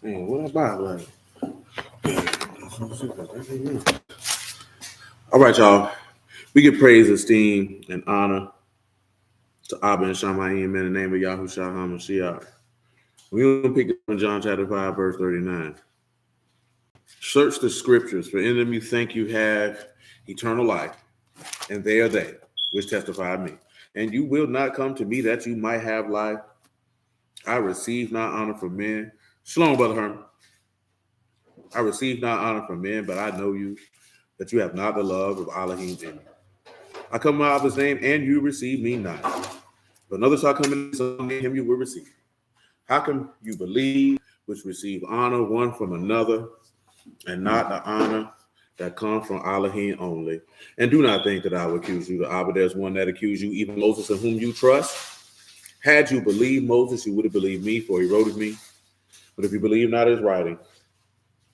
Man, what about like? All right, y'all. We give praise, esteem, and honor to Abba and Shamayim in the name of Yahushua HaMashiach. We're going to pick up in John chapter 5, verse 39. Search the scriptures, for in them you think you have eternal life, and they are they which testify of me. And you will not come to me that you might have life. I receive not honor from men. Shalom, Brother Herman. I receive not honor from men, but I know you, that you have not the love of Elohim in you. I come out of his name, and you receive me not. But another shall come in his own name, him you will receive. How can you believe which receive honor one from another, and not the honor that comes from Elohim only? And do not think that I will accuse you. The Abba, there's one that accused you, even Moses, in whom you trust. Had you believed Moses, you would have believed me, for he wrote of me. But if you believe not his writing,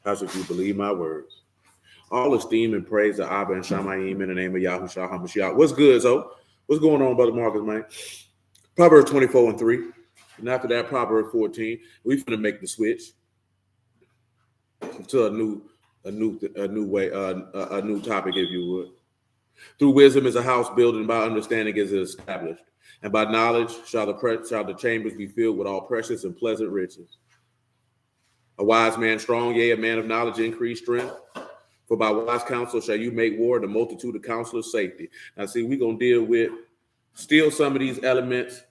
how should you believe my words? All esteem and praise to Abba and Shamayim in the name of Yahushua HaMashiach. What's good, so? What's going on, Brother Marcus, man? Proverbs 24 and 3. And after that, Proverbs 14. We're going to make the switch to a new topic, if you would. Through wisdom is a house built, and by understanding is it established. And by knowledge shall the chambers be filled with all precious and pleasant riches. A wise man strong, yea, a man of knowledge increase strength. For by wise counsel shall you make war, the multitude of counselors safety. Now, see, we're going to deal with still some of these elements,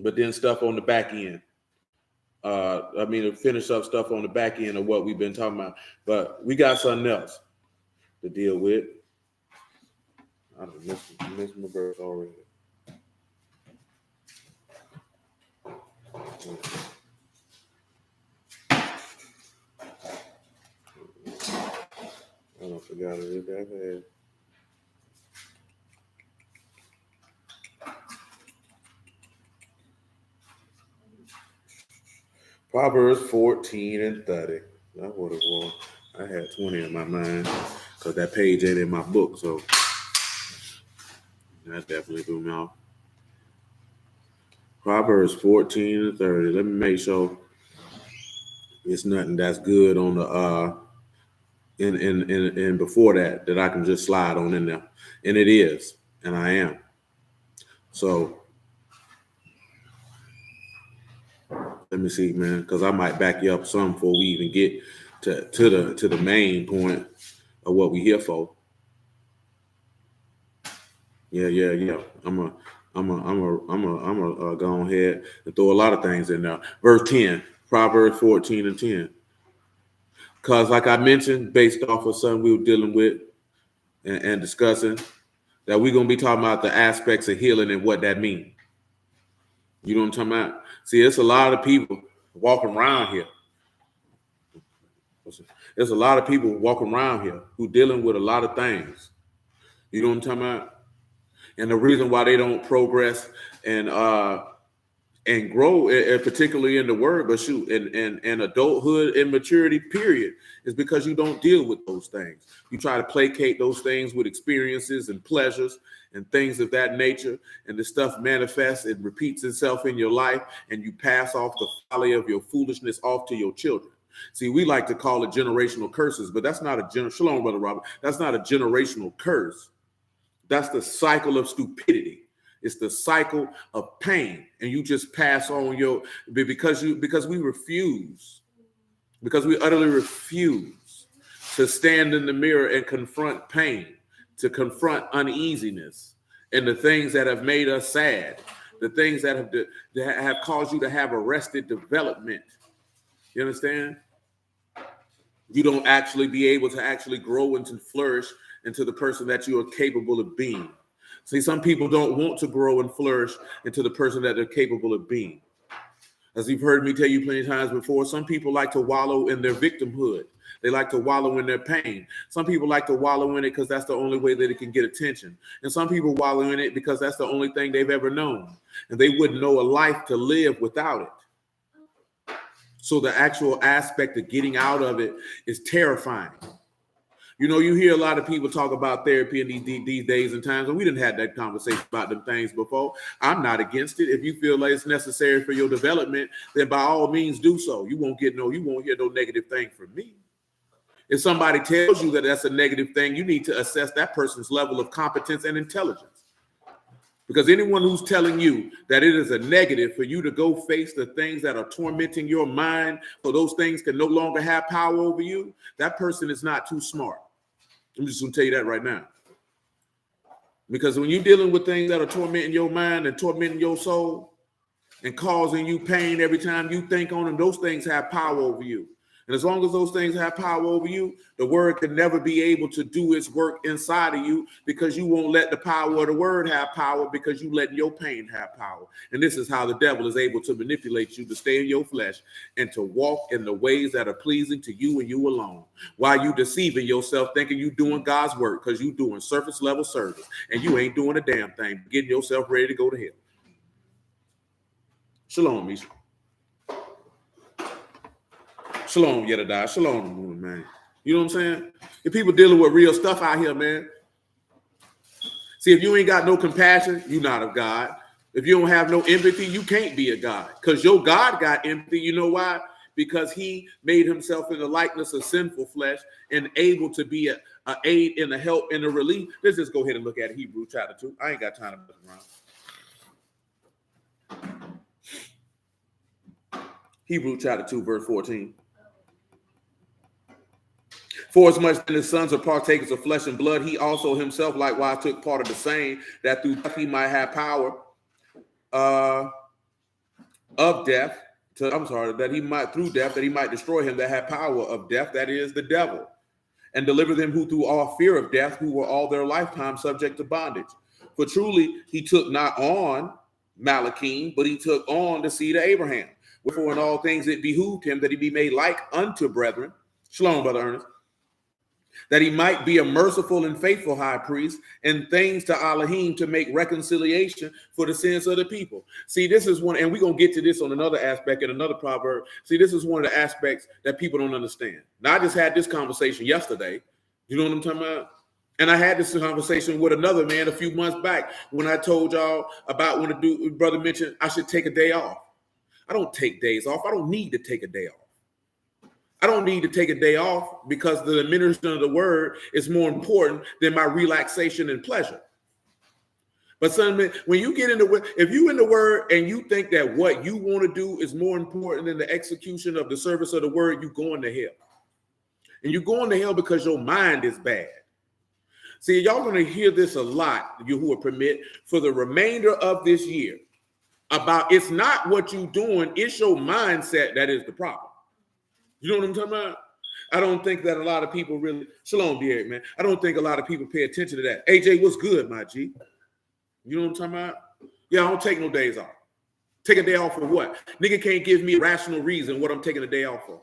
but then stuff on the back end. Finish up stuff on the back end of what we've been talking about. But we got something else to deal with. I missed my verse already. I forgot it. That Proverbs 14 and 30. That's what it was. I had 20 in my mind because that page ain't in my book, so that definitely threw me off. Proverbs 14 and 30. Let me make sure it's nothing that's good on the and before that I can just slide on in there. And it is, and I am. So let me see, man, because I might back you up some before we even get to the main point of what we here for. Yeah. I'm gonna go ahead and throw a lot of things in there. Verse 10, Proverbs 14 and 10. Because, like I mentioned, based off of something we were dealing with and discussing, that we're gonna be talking about the aspects of healing and what that means. You know what I'm talking about? See, it's a lot of people walking around here. There's a lot of people walking around here who dealing with a lot of things. You know what I'm talking about? And the reason why they don't progress and grow, particularly in the word, but and adulthood and maturity, period, is because you don't deal with those things. You try to placate those things with experiences and pleasures and things of that nature, and the stuff manifests and repeats itself in your life, and you pass off the folly of your foolishness off to your children. See, we like to call it generational curses, but that's not Shalom, Brother Robert. That's not a generational curse. That's the cycle of stupidity. It's the cycle of pain, and you just pass on because we utterly refuse to stand in the mirror and confront pain, to confront uneasiness, and the things that have made us sad, the things that have caused you to have arrested development. You understand? You don't actually be able to actually grow and to flourish into the person that you are capable of being. See, some people don't want to grow and flourish into the person that they're capable of being. As you've heard me tell you plenty of times before, some people like to wallow in their victimhood. They like to wallow in their pain. Some people like to wallow in it because that's the only way that it can get attention. And some people wallow in it because that's the only thing they've ever known. And they wouldn't know a life to live without it. So the actual aspect of getting out of it is terrifying. You know, you hear a lot of people talk about therapy in these days and times, and we didn't have that conversation about them things before. I'm not against it. If you feel like it's necessary for your development, then by all means do so. You won't hear no negative thing from me. If somebody tells you that that's a negative thing, you need to assess that person's level of competence and intelligence. Because anyone who's telling you that it is a negative for you to go face the things that are tormenting your mind, so those things can no longer have power over you, that person is not too smart. I'm just going to tell you that right now. Because when you're dealing with things that are tormenting your mind and tormenting your soul and causing you pain every time you think on them, those things have power over you. And as long as those things have power over you, the word can never be able to do its work inside of you, because you won't let the power of the word have power, because you let your pain have power. And this is how the devil is able to manipulate you to stay in your flesh and to walk in the ways that are pleasing to you and you alone, while you deceiving yourself thinking you doing God's work, because you doing surface level service and you ain't doing a damn thing, getting yourself ready to go to hell. Shalom, Misha. Shalom, Yedadiah. Shalom, man. You know what I'm saying? If people dealing with real stuff out here, man. See, if you ain't got no compassion, you're not of God. If you don't have no empathy, you can't be a God. Because your God got empathy. You know why? Because he made himself in the likeness of sinful flesh and able to be a aid and a help and a relief. Let's just go ahead and look at Hebrews chapter 2. I ain't got time to mess around. Hebrews chapter 2, verse 14. For as much as the sons are partakers of flesh and blood, he also himself likewise took part of the same, that through death he might have power of death. That he might, through death, that he might destroy him that had power of death, that is the devil, and deliver them who through all fear of death, who were all their lifetime subject to bondage. For truly he took not on Malachim, but he took on the seed of Abraham. Wherefore in all things it behooved him that he be made like unto brethren. Shalom, Brother Ernest. That he might be a merciful and faithful high priest, and things to Elohim to make reconciliation for the sins of the people. See, this is one, and we're going to get to this on another aspect in another proverb. See, this is one of the aspects that people don't understand. Now, I just had this conversation yesterday. You know what I'm talking about? And I had this conversation with another man a few months back when I told y'all about when the brother mentioned I should take a day off. I don't take days off. I don't need to take a day off. I don't need to take a day off because the administration of the word is more important than my relaxation and pleasure. But son, when you get into, if you in the word and you think that what you want to do is more important than the execution of the service of the word, you're going to hell. And you're going to hell because your mind is bad. See, y'all going to hear this a lot, you who are permit, for the remainder of this year, about it's not what you're doing, it's your mindset that is the problem. You know what I'm talking about? I don't think that a lot of people really, shalom, Derek, man. I don't think a lot of people pay attention to that. AJ, what's good, my G? You know what I'm talking about? Yeah, I don't take no days off. Take a day off for what? Nigga can't give me a rational reason what I'm taking a day off for.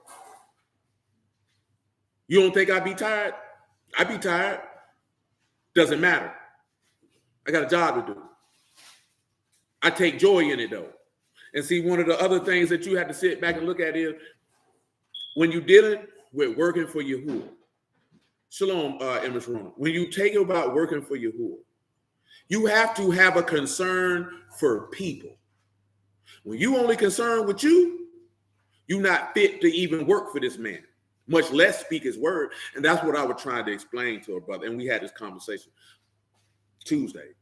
You don't think I'd be tired? I'd be tired. Doesn't matter. I got a job to do. I take joy in it, though. And see, one of the other things that you have to sit back and look at is, when you're dealing with working for Yahuwah, shalom, Emerson Rona, when you take about working for Yahuwah, you have to have a concern for people. When you only concerned with you, you're not fit to even work for this man, much less speak his word. And that's what I was trying to explain to a brother. And we had this conversation Tuesday.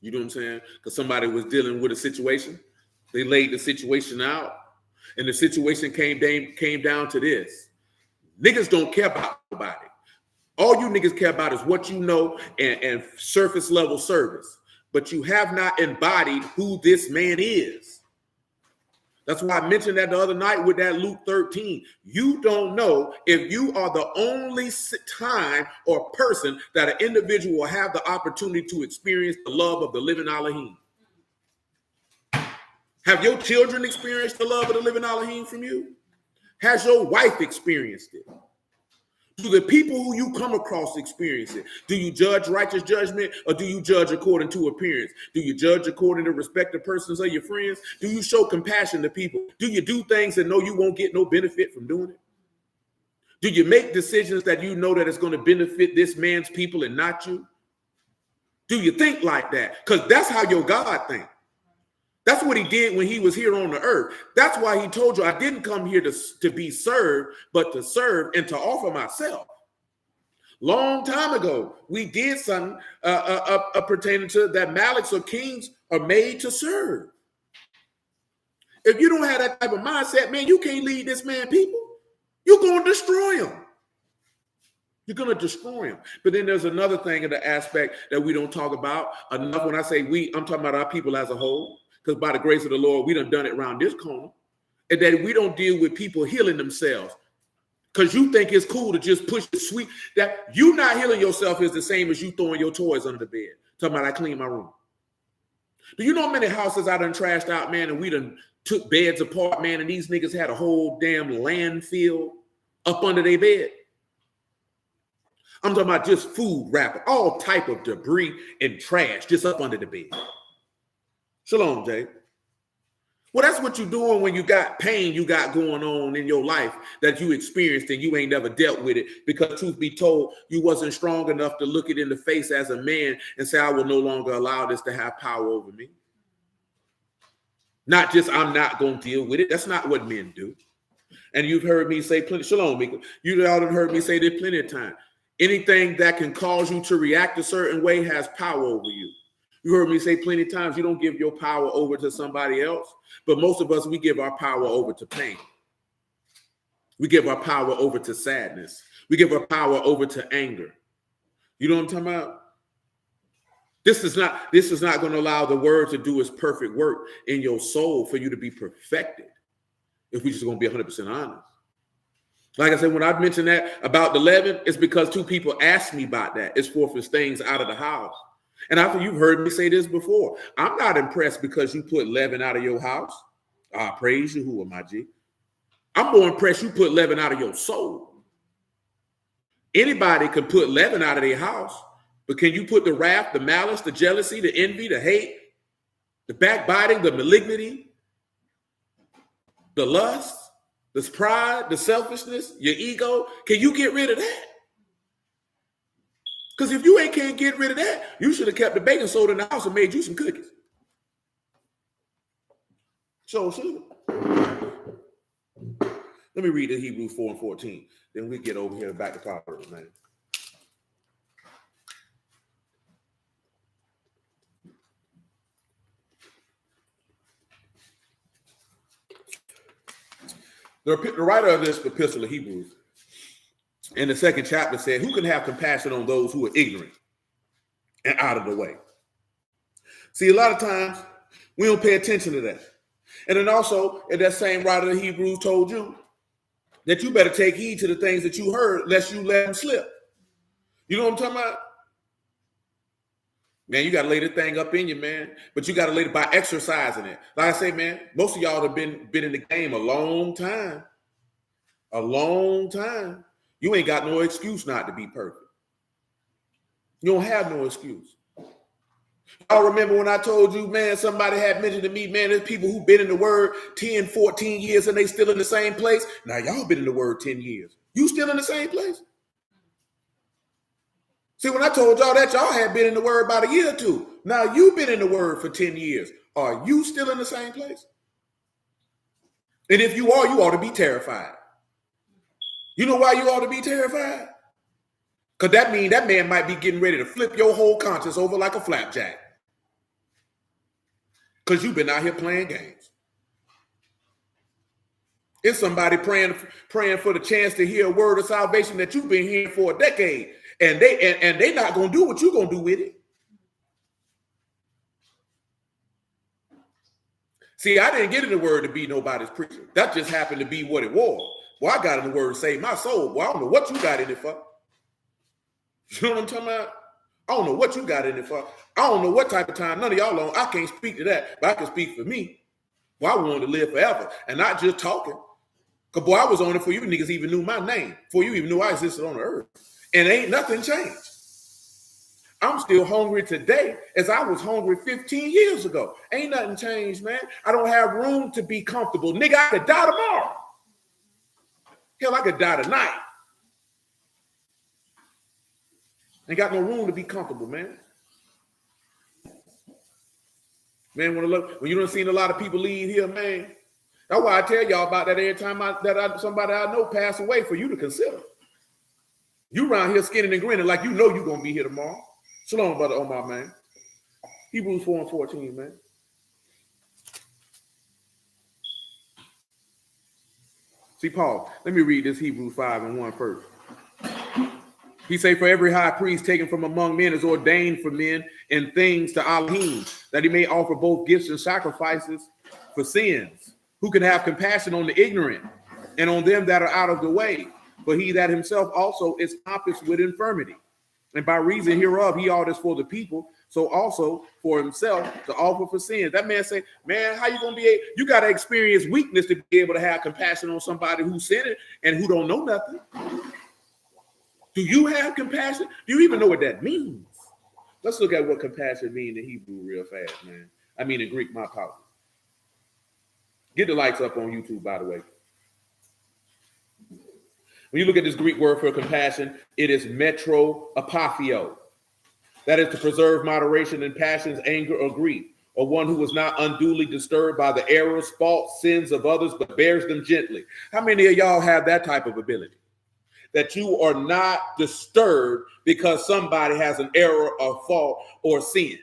You know what I'm saying? Because somebody was dealing with a situation. They laid the situation out. And the situation came down to this. Niggas don't care about nobody. All you niggas care about is what you know and surface level service. But you have not embodied who this man is. That's why I mentioned that the other night with that Luke 13. You don't know if you are the only time or person that an individual will have the opportunity to experience the love of the living Elohim. Have your children experienced the love of the living Elohim from you? Has your wife experienced it? Do the people who you come across experience it? Do you judge righteous judgment, or do you judge according to appearance? Do you judge according to respect the persons of your friends? Do you show compassion to people? Do you do things that know you won't get no benefit from doing it? Do you make decisions that you know that it's going to benefit this man's people and not you? Do you think like that? Because that's how your God thinks. That's what he did when he was here on the earth. That's why he told you, I didn't come here to be served, but to serve and to offer myself. Long time ago, we did something pertaining to that maliks or kings are made to serve. If you don't have that type of mindset, man, you can't lead this man people. You're going to destroy him. You're going to destroy him. But then there's another thing in the aspect that we don't talk about enough. When I say we, I'm talking about our people as a whole. Because by the grace of the Lord, we done it around this corner. And that we don't deal with people healing themselves. Because you think it's cool to just push the sweet. That you not healing yourself is the same as you throwing your toys under the bed. Talking about I clean my room. Do you know how many houses I done trashed out, man, and we done took beds apart, man, and these niggas had a whole damn landfill up under their bed? I'm talking about just food wrapper, all type of debris and trash just up under the bed. Shalom, Jay. Well, that's what you're doing when you got pain you got going on in your life that you experienced and you ain't never dealt with it, because truth be told, you wasn't strong enough to look it in the face as a man and say, I will no longer allow this to have power over me. Not just, I'm not going to deal with it. That's not what men do. And you've heard me say plenty, Shalom, Mika. You all have heard me say this plenty of time. Anything that can cause you to react a certain way has power over you. You heard me say plenty of times, you don't give your power over to somebody else. But most of us, we give our power over to pain. We give our power over to sadness. We give our power over to anger. You know what I'm talking about? This is not going to allow the word to do its perfect work in your soul for you to be perfected. If we're just going to be 100% honest. Like I said, when I mentioned that about the leaven, it's because two people asked me about that. It's for things out of the house. And after you've heard me say this before, I'm not impressed because you put leaven out of your house. I praise you, who am I, G? I'm more impressed you put leaven out of your soul. Anybody can put leaven out of their house, but can you put the wrath, the malice, the jealousy, the envy, the hate, the backbiting, the malignity, the lust, the pride, the selfishness, your ego? Can you get rid of that? Because if you can't get rid of that, you should have kept the baking soda in the house and made you some cookies. So, let me read the Hebrews 4:14. Then we get over here back to Proverbs, man. The writer of this epistle of Hebrews in the 2nd chapter said, who can have compassion on those who are ignorant and out of the way? See, a lot of times we don't pay attention to that. And then also, in that same writer of Hebrews told you that you better take heed to the things that you heard, lest you let them slip. You know what I'm talking about? Man, you got to lay the thing up in you, man. But you got to lay it by exercising it. Like I say, man, most of y'all have been in the game a long time. A long time. You ain't got no excuse not to be perfect. You don't have no excuse. I remember when I told you, man, somebody had mentioned to me, man, there's people who've been in the word 10, 14 years and they still in the same place. Now, y'all been in the word 10 years. You still in the same place? See, when I told y'all that, y'all had been in the word about a year or two. Now, you've been in the word for 10 years. Are you still in the same place? And if you are, you ought to be terrified. You know why you ought to be terrified? Because that means that man might be getting ready to flip your whole conscience over like a flapjack. Because you've been out here playing games. It's somebody praying for the chance to hear a word of salvation that you've been hearing for a decade. And they not going to do what you're going to do with it. See, I didn't get in the word to be nobody's preacher. That just happened to be what it was. Well, I got in the word to save my soul. Well, I don't know what you got in it for. You know what I'm talking about? I don't know what you got in it for. I don't know what type of time. None of y'all on. I can't speak to that, but I can speak for me. Well, I wanted to live forever and not just talking. Because, boy, I was on it before you niggas even knew my name, before you even knew I existed on the earth. And ain't nothing changed. I'm still hungry today as I was hungry 15 years ago. Ain't nothing changed, man. I don't have room to be comfortable. Nigga, I could die tomorrow. Hell, I could die tonight. Ain't got no room to be comfortable, man. Man, when you don't see a lot of people leave here, man, that's why I tell y'all about that every time somebody I know pass away, for you to consider. You around here skinning and grinning like you know you're going to be here tomorrow. Shalom, Brother Omar, man. Hebrews 4 and 14, man. See, Paul, let me read this Hebrews 5 and 1 first. He say, for every high priest taken from among men is ordained for men in things to Elohim, that he may offer both gifts and sacrifices for sins, who can have compassion on the ignorant and on them that are out of the way. For he that himself also is compassed with infirmity. And by reason hereof, he orders for the people, so also for himself to offer for sins. That man say, man, how you going to be able, you got to experience weakness to be able to have compassion on somebody who's sinning and who don't know nothing. Do you have compassion? Do you even know what that means? Let's look at what compassion means in Hebrew real fast, man. I mean in Greek, my apologies. Get the lights up on YouTube, by the way. When you look at this Greek word for compassion, it is metro apathio. That is to preserve moderation in passions, anger, or grief, or one who is not unduly disturbed by the errors, faults, sins of others, but bears them gently. How many of y'all have that type of ability? That you are not disturbed because somebody has an error or fault or sin,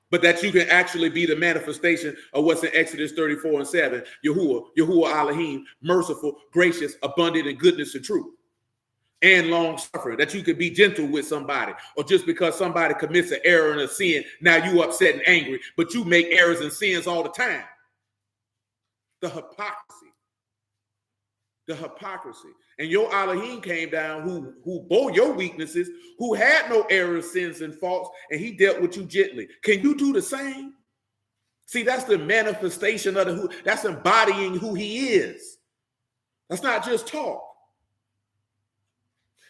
but that you can actually be the manifestation of what's in Exodus 34 and 7, Yahuwah Elohim, merciful, gracious, abundant in goodness and truth, and long suffering, that you could be gentle with somebody, or just because somebody commits an error and a sin, now you upset and angry, but you make errors and sins all the time. The hypocrisy. And your Elohim came down who bore your weaknesses, who had no errors, sins, and faults, and he dealt with you gently. Can you do the same? See, that's the manifestation of that's embodying who he is. That's not just talk.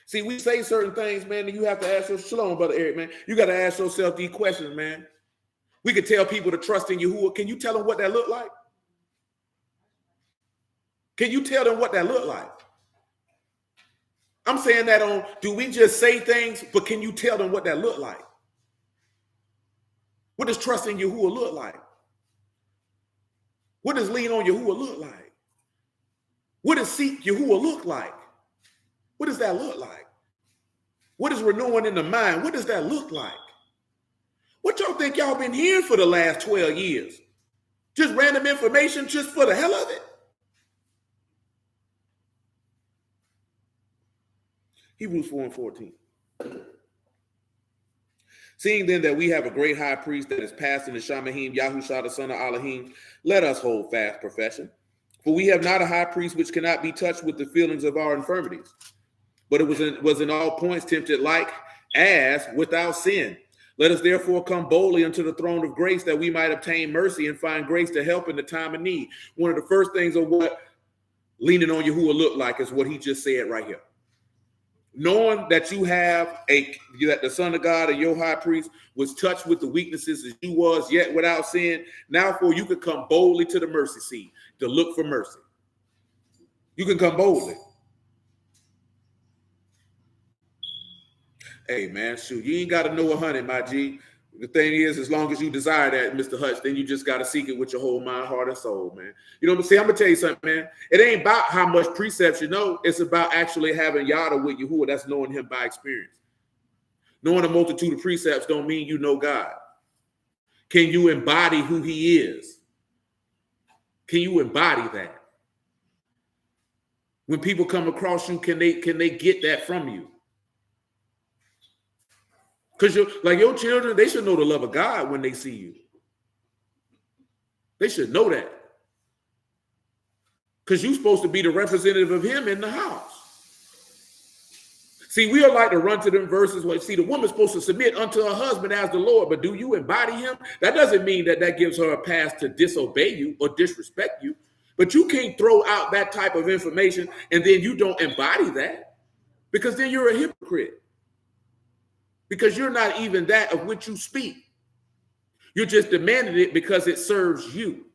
See, we say certain things, man, and you have to ask yourself, shalom, Brother Eric, man. You got to ask yourself these questions, man. We could tell people to trust in Yahuwah. Can you tell them what that look like? Can you tell them what that look like? I'm saying that on, do we just say things, but can you tell them what that look like? What does trust in Yahuwah look like? What does lean on Yahuwah look like? What does seek Yahuwah look like? What does that look like? What is renewing in the mind? What does that look like? What y'all think y'all been hearing for the last 12 years? Just random information just for the hell of it? Hebrews 4 and 14. Seeing then that we have a great high priest that is passed in the Shamahim, Yahushua the son of Elohim, let us hold fast profession. For we have not a high priest which cannot be touched with the feelings of our infirmities, but it was in all points tempted like as without sin. Let us therefore come boldly unto the throne of grace that we might obtain mercy and find grace to help in the time of need. One of the first things of what leaning on Yahuwah look like is what he just said right here. Knowing that you have that the Son of God and your high priest was touched with the weaknesses as you was, yet without sin. Now, for you could come boldly to the mercy seat to look for mercy. You can come boldly. Hey, man, shoot, you ain't got to know 100, my G. The thing is, as long as you desire that, Mr. Hutch, then you just got to seek it with your whole mind, heart, and soul, man. You know what I'm saying? I'm going to tell you something, man. It ain't about how much precepts you know. It's about actually having Yada with Yahuwah. That's knowing him by experience. Knowing a multitude of precepts don't mean you know God. Can you embody who he is? Can you embody that? When people come across you, can they get that from you? Because your children, they should know the love of God when they see you. They should know that. Because you're supposed to be the representative of him in the house. See, we are like to run to them verses where, see, the woman's supposed to submit unto her husband as the Lord, but do you embody him? That doesn't mean that gives her a pass to disobey you or disrespect you. But you can't throw out that type of information and then you don't embody that, because then you're a hypocrite. Because you're not even that of which you speak. You're just demanding it because it serves you.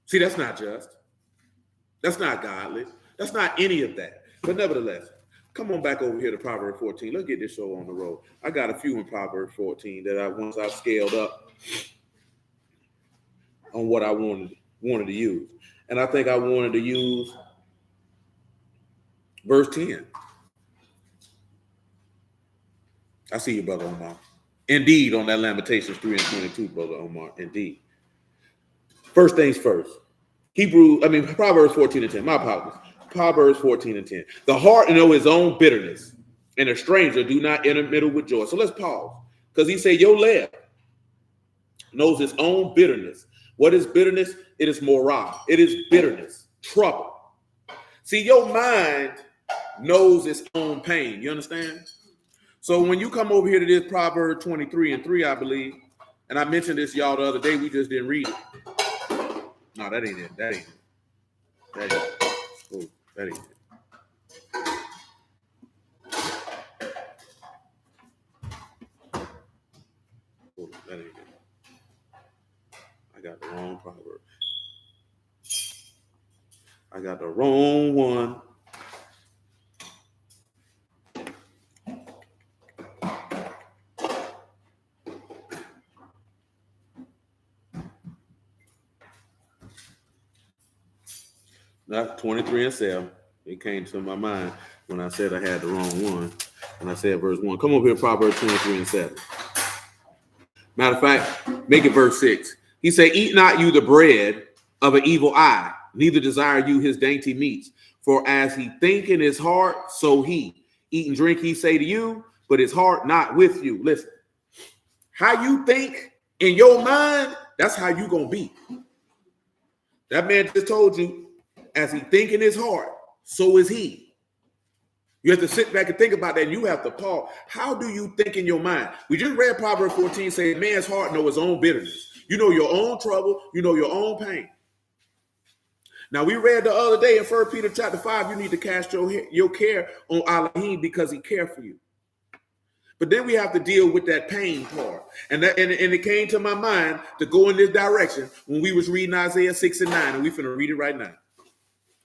See, that's not just. That's not godly. That's not any of that. But nevertheless, Come on back over here to Proverbs 14. Let's get this show on the road. I got a few in Proverbs 14 that once I scaled up on what I wanted to use. And I think I wanted to use verse 10. I see you, Brother Omar. Indeed, on that Lamentations 3 and 22, Brother Omar. Indeed. First things first. Proverbs 14 and 10. My apologies. Proverbs 14 and 10. The heart know his own bitterness, and a stranger do not intermeddle with joy. So let's pause. Because he said, your left knows his own bitterness. What is bitterness? It is morale. It is bitterness, trouble. See, your mind knows its own pain. You understand? So when you come over here to this Proverbs 23 and 3, I believe, and I mentioned this y'all the other day, we just didn't read it. No, that ain't it. That ain't it. That ain't it. Oh, that ain't it. Oh, that ain't it. I got the wrong proverb. I got the wrong one. Not 23 and 7. It came to my mind when I said I had the wrong one. And I said verse 1. Come over here, Proverbs 23 and 7. Matter of fact, make it verse 6. He said, eat not you the bread of an evil eye, neither desire you his dainty meats. For as he think in his heart, so he. Eat and drink, he say to you, but his heart not with you. Listen, how you think in your mind, that's how you going to be. That man just told you, as he think in his heart, so is he. You have to sit back and think about that, and you have to pause. How do you think in your mind? We just read Proverbs 14 saying, man's heart know his own bitterness. You know your own trouble. You know your own pain. Now, we read the other day in 1 Peter chapter 5, you need to cast your care on Elohim because he cares for you. But then we have to deal with that pain part. And it came to my mind to go in this direction when we was reading Isaiah 6 and 9, and we're finna read it right now.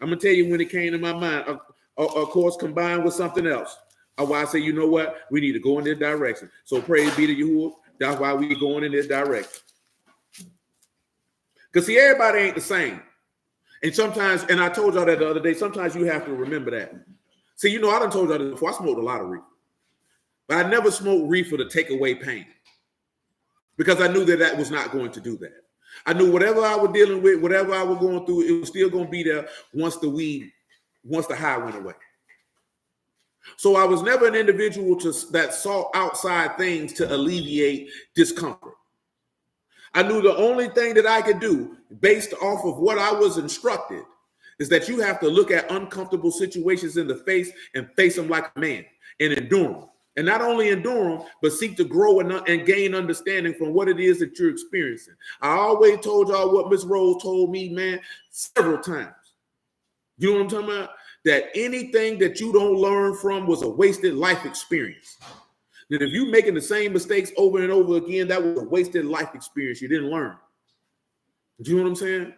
I'm going to tell you when it came to my mind, of course, combined with something else. Why I say, you know what? We need to go in this direction. So praise be to you. That's why we're going in this direction. Because, see, everybody ain't the same. And sometimes, and I told y'all that the other day, sometimes you have to remember that. See, you know, I done told y'all this before. I smoked a lot of reefer. But I never smoked reefer to take away pain. Because I knew that was not going to do that. I knew whatever I was dealing with, whatever I was going through, it was still going to be there once the high went away. So I was never an individual that sought outside things to alleviate discomfort. I knew the only thing that I could do based off of what I was instructed is that you have to look at uncomfortable situations in the face and face them like a man and endure them. And not only endure them, but seek to grow and gain understanding from what it is that you're experiencing. I always told y'all what Miss Rose told me, man, several times. You know what I'm talking about? That anything that you don't learn from was a wasted life experience. That if you're making the same mistakes over and over again, that was a wasted life experience. You didn't learn. Do you know what I'm saying?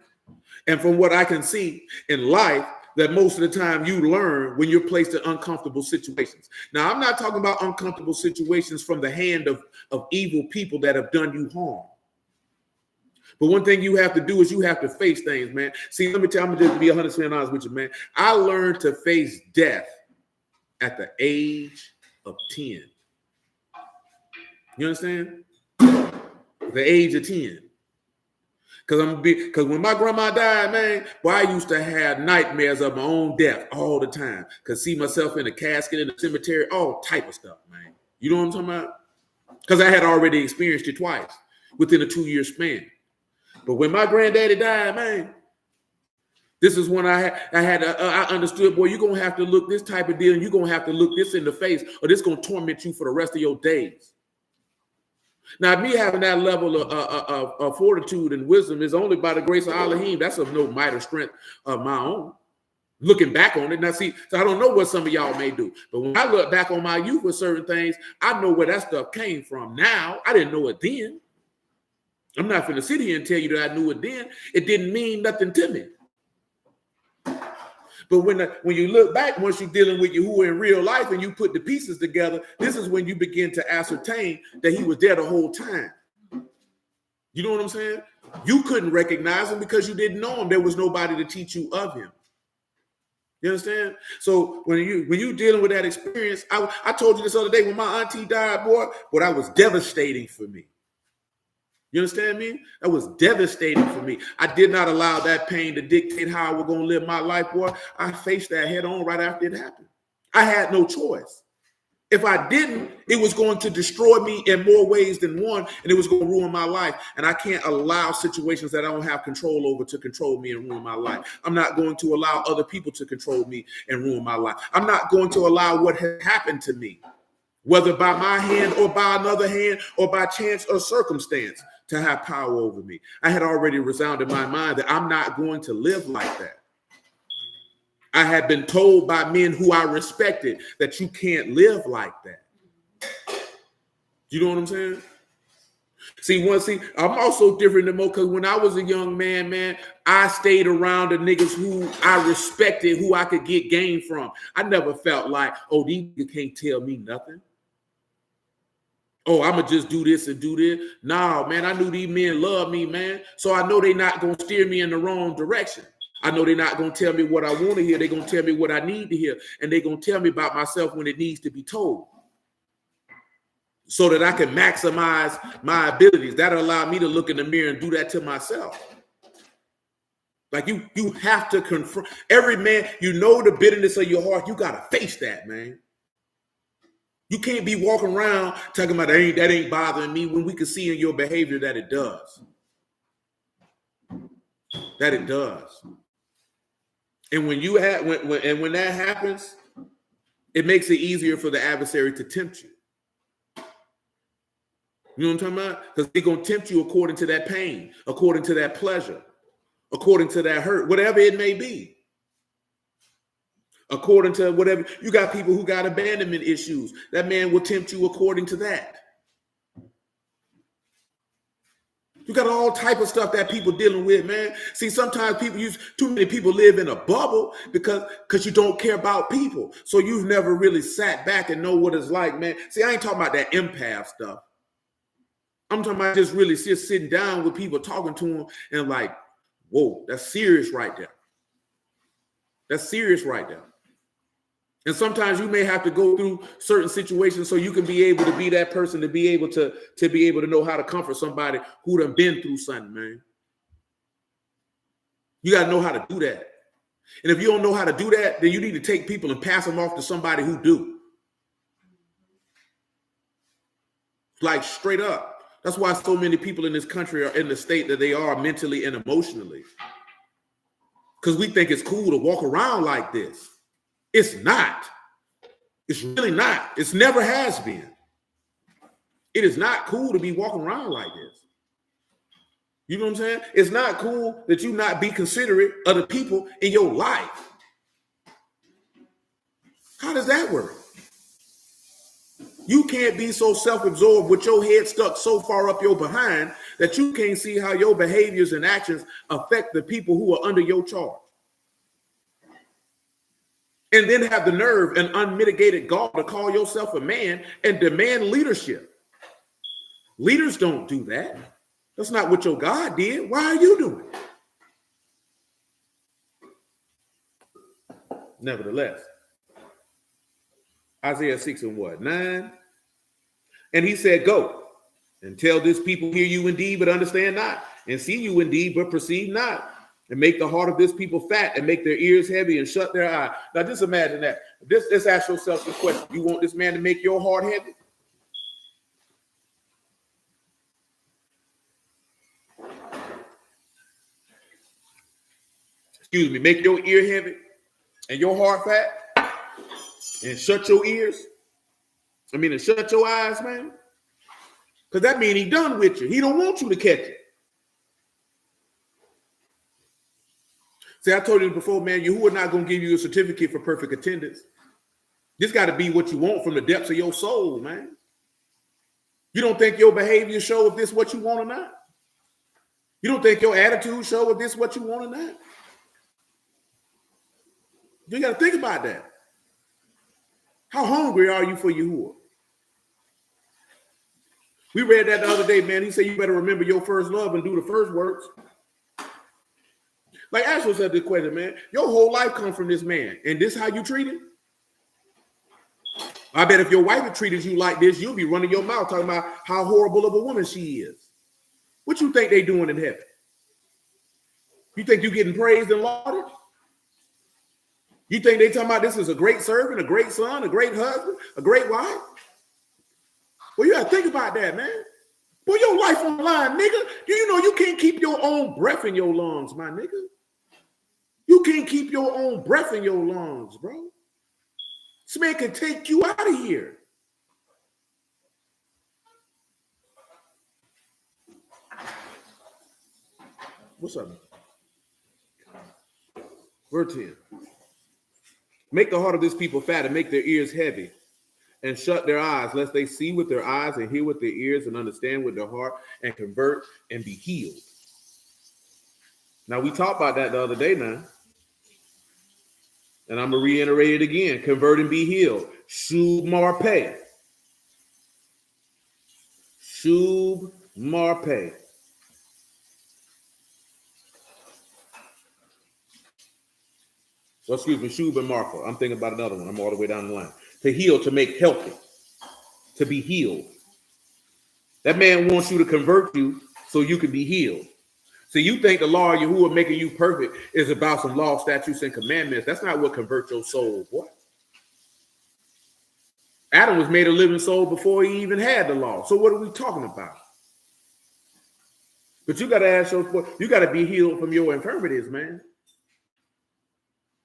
And from what I can see in life, that most of the time you learn when you're placed in uncomfortable situations. Now, I'm not talking about uncomfortable situations from the hand of evil people that have done you harm. But one thing you have to do is you have to face things, man. See, let me tell you, I'm going to just be 100% honest with you, man. I learned to face death at the age of 10. You understand? The age of 10. Because when my grandma died, man, boy, I used to have nightmares of my own death all the time. Because see myself in a casket in the cemetery, all type of stuff, man. You know what I'm talking about? Because I had already experienced it twice within a 2-year span. But when my granddaddy died, man, this is when I understood, boy, you're going to have to look this type of deal, and you're going to have to look this in the face, or this going to torment you for the rest of your days. Now, me having that level of fortitude and wisdom is only by the grace of Elohim. That's of no might or strength of my own. Looking back on it, now see, so I don't know what some of y'all may do, but when I look back on my youth with certain things, I know where that stuff came from. Now, I didn't know it then. I'm not going to sit here and tell you that I knew it then. It didn't mean nothing to me. But when you look back, once you're dealing with Yahuwah in real life and you put the pieces together, this is when you begin to ascertain that he was there the whole time. You know what I'm saying? You couldn't recognize him because you didn't know him. There was nobody to teach you of him. You understand? So when you dealing with that experience, I told you this other day when my auntie died, boy, but that was devastating for me. You understand me? That was devastating for me. I did not allow that pain to dictate how I was going to live my life, boy. I faced that head on right after it happened. I had no choice. If I didn't, it was going to destroy me in more ways than one, and it was going to ruin my life. And I can't allow situations that I don't have control over to control me and ruin my life. I'm not going to allow other people to control me and ruin my life. I'm not going to allow what has happened to me, whether by my hand or by another hand or by chance or circumstance, to have power over me. I had already resounded my mind that I'm not going to live like that. I had been told by men who I respected that you can't live like that. You know what I'm saying? See, I'm also different than Mo, because when I was a young man, I stayed around the niggas who I respected, who I could get game from. I never felt like, oh, these niggas can't tell me nothing. Oh, I'm going to just do this and do this. Nah, man, I knew these men love me, man. So I know they're not going to steer me in the wrong direction. I know they're not going to tell me what I want to hear. They're going to tell me what I need to hear. And they're going to tell me about myself when it needs to be told, so that I can maximize my abilities. That'll allow me to look in the mirror and do that to myself. Like you have to confront every man. You know the bitterness of your heart. You got to face that, man. You can't be walking around talking about that ain't bothering me when we can see in your behavior that it does. That it does. And when that happens, it makes it easier for the adversary to tempt you. You know what I'm talking about? Because they're going to tempt you according to that pain, according to that pleasure, according to that hurt, whatever it may be. According to whatever, you got people who got abandonment issues. That man will tempt you according to that. You got all type of stuff that people dealing with, man. See, sometimes too many people live in a bubble because you don't care about people. So you've never really sat back and know what it's like, man. See, I ain't talking about that empath stuff. I'm talking about just really sitting down with people, talking to them, and like, whoa, that's serious right there. That's serious right there. And sometimes you may have to go through certain situations so you can be able to be that person, to be able to know how to comfort somebody who done been through something, man. You got to know how to do that. And if you don't know how to do that, then you need to take people and pass them off to somebody who do. Like straight up. That's why so many people in this country are in the state that they are mentally and emotionally. Because we think it's cool to walk around like this. It's not. It's really not. It's never has been. It is not cool to be walking around like this. You know what I'm saying? It's not cool that you not be considerate of the people in your life. How does that work? You can't be so self-absorbed with your head stuck so far up your behind that you can't see how your behaviors and actions affect the people who are under your charge. And then have the nerve and unmitigated gall to call yourself a man and demand leadership. Leaders don't do that. That's not what your God did. Why are you doing it? Nevertheless, Isaiah 6:9. And he said, go and tell this people, hear you indeed, but understand not, and see you indeed, but perceive not. And make the heart of this people fat and make their ears heavy and shut their eyes. Now, just imagine that. Let's ask yourself this question. You want this man to make your heart heavy? Excuse me, make your ear heavy and your heart fat and shut your ears? And shut your eyes, man. Because that means he done with you. He don't want you to catch it. See, I told you before, man, Yahuwah not going to give you a certificate for perfect attendance. This got to be what you want from the depths of your soul, man. You don't think your behavior show if this is what you want or not? You don't think your attitude show if this is what you want or not? You got to think about that. How hungry are you for Yahuwah? We read that the other day, man. He said you better remember your first love and do the first works. Like Ashel said this question, man. Your whole life comes from this man, and this how you treat him? I bet if your wife had treated you like this, you'll be running your mouth talking about how horrible of a woman she is. What you think they doing in heaven? You think you getting praised and lauded? You think they talking about this is a great servant, a great son, a great husband, a great wife? Well, you got to think about that, man. Put your life on the line, nigga. Do you know you can't keep your own breath in your lungs, my nigga? You can't keep your own breath in your lungs, bro. This man can take you out of here. What's up, man? Verse 10. Make the heart of this people fat and make their ears heavy and shut their eyes, lest they see with their eyes and hear with their ears and understand with their heart and convert and be healed. Now, we talked about that the other day now. And I'm going to reiterate it again. Convert and be healed. Shub marpeh. Shub marpeh. Well, excuse me, Shub and Marpeh. I'm thinking about another one. I'm all the way down the line. To heal, to make healthy. To be healed. That man wants you to convert you so you can be healed. So you think the law of Yahuwah making you perfect is about some law, statutes, and commandments. That's not what converts your soul, boy. Adam was made a living soul before he even had the law. So what are we talking about? But you got to ask yourself, you got to be healed from your infirmities, man.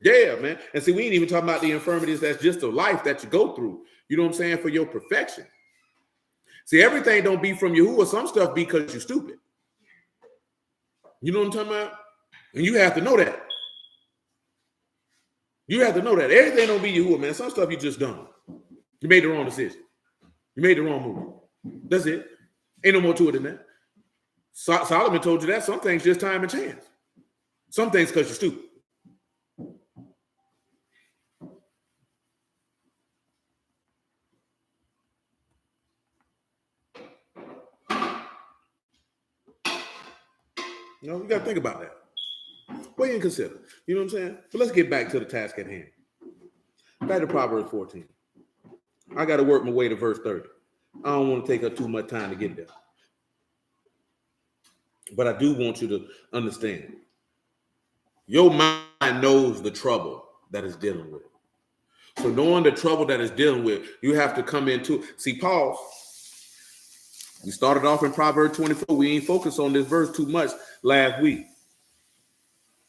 Yeah, man. And see, we ain't even talking about the infirmities that's just a life that you go through. You know what I'm saying? For your perfection. See, everything don't be from Yahuwah. Some stuff be because you're stupid. You know what I'm talking about? And you have to know that. You have to know that. Everything don't be Yahuwah, man. Some stuff you just done. You made the wrong decision. You made the wrong move. That's it. Ain't no more to it than that. Solomon told you that. Some things just time and chance. Some things because you're stupid. You know, you got to think about that. Weigh and consider. You know what I'm saying? But let's get back to the task at hand. Back to Proverbs 14. I got to work my way to verse 30. I don't want to take up too much time to get there. But I do want you to understand. Your mind knows the trouble that it's dealing with. So knowing the trouble that it's dealing with, you have to come into. See, Paul, we started off in Proverbs 24. We ain't focused on this verse too much last week.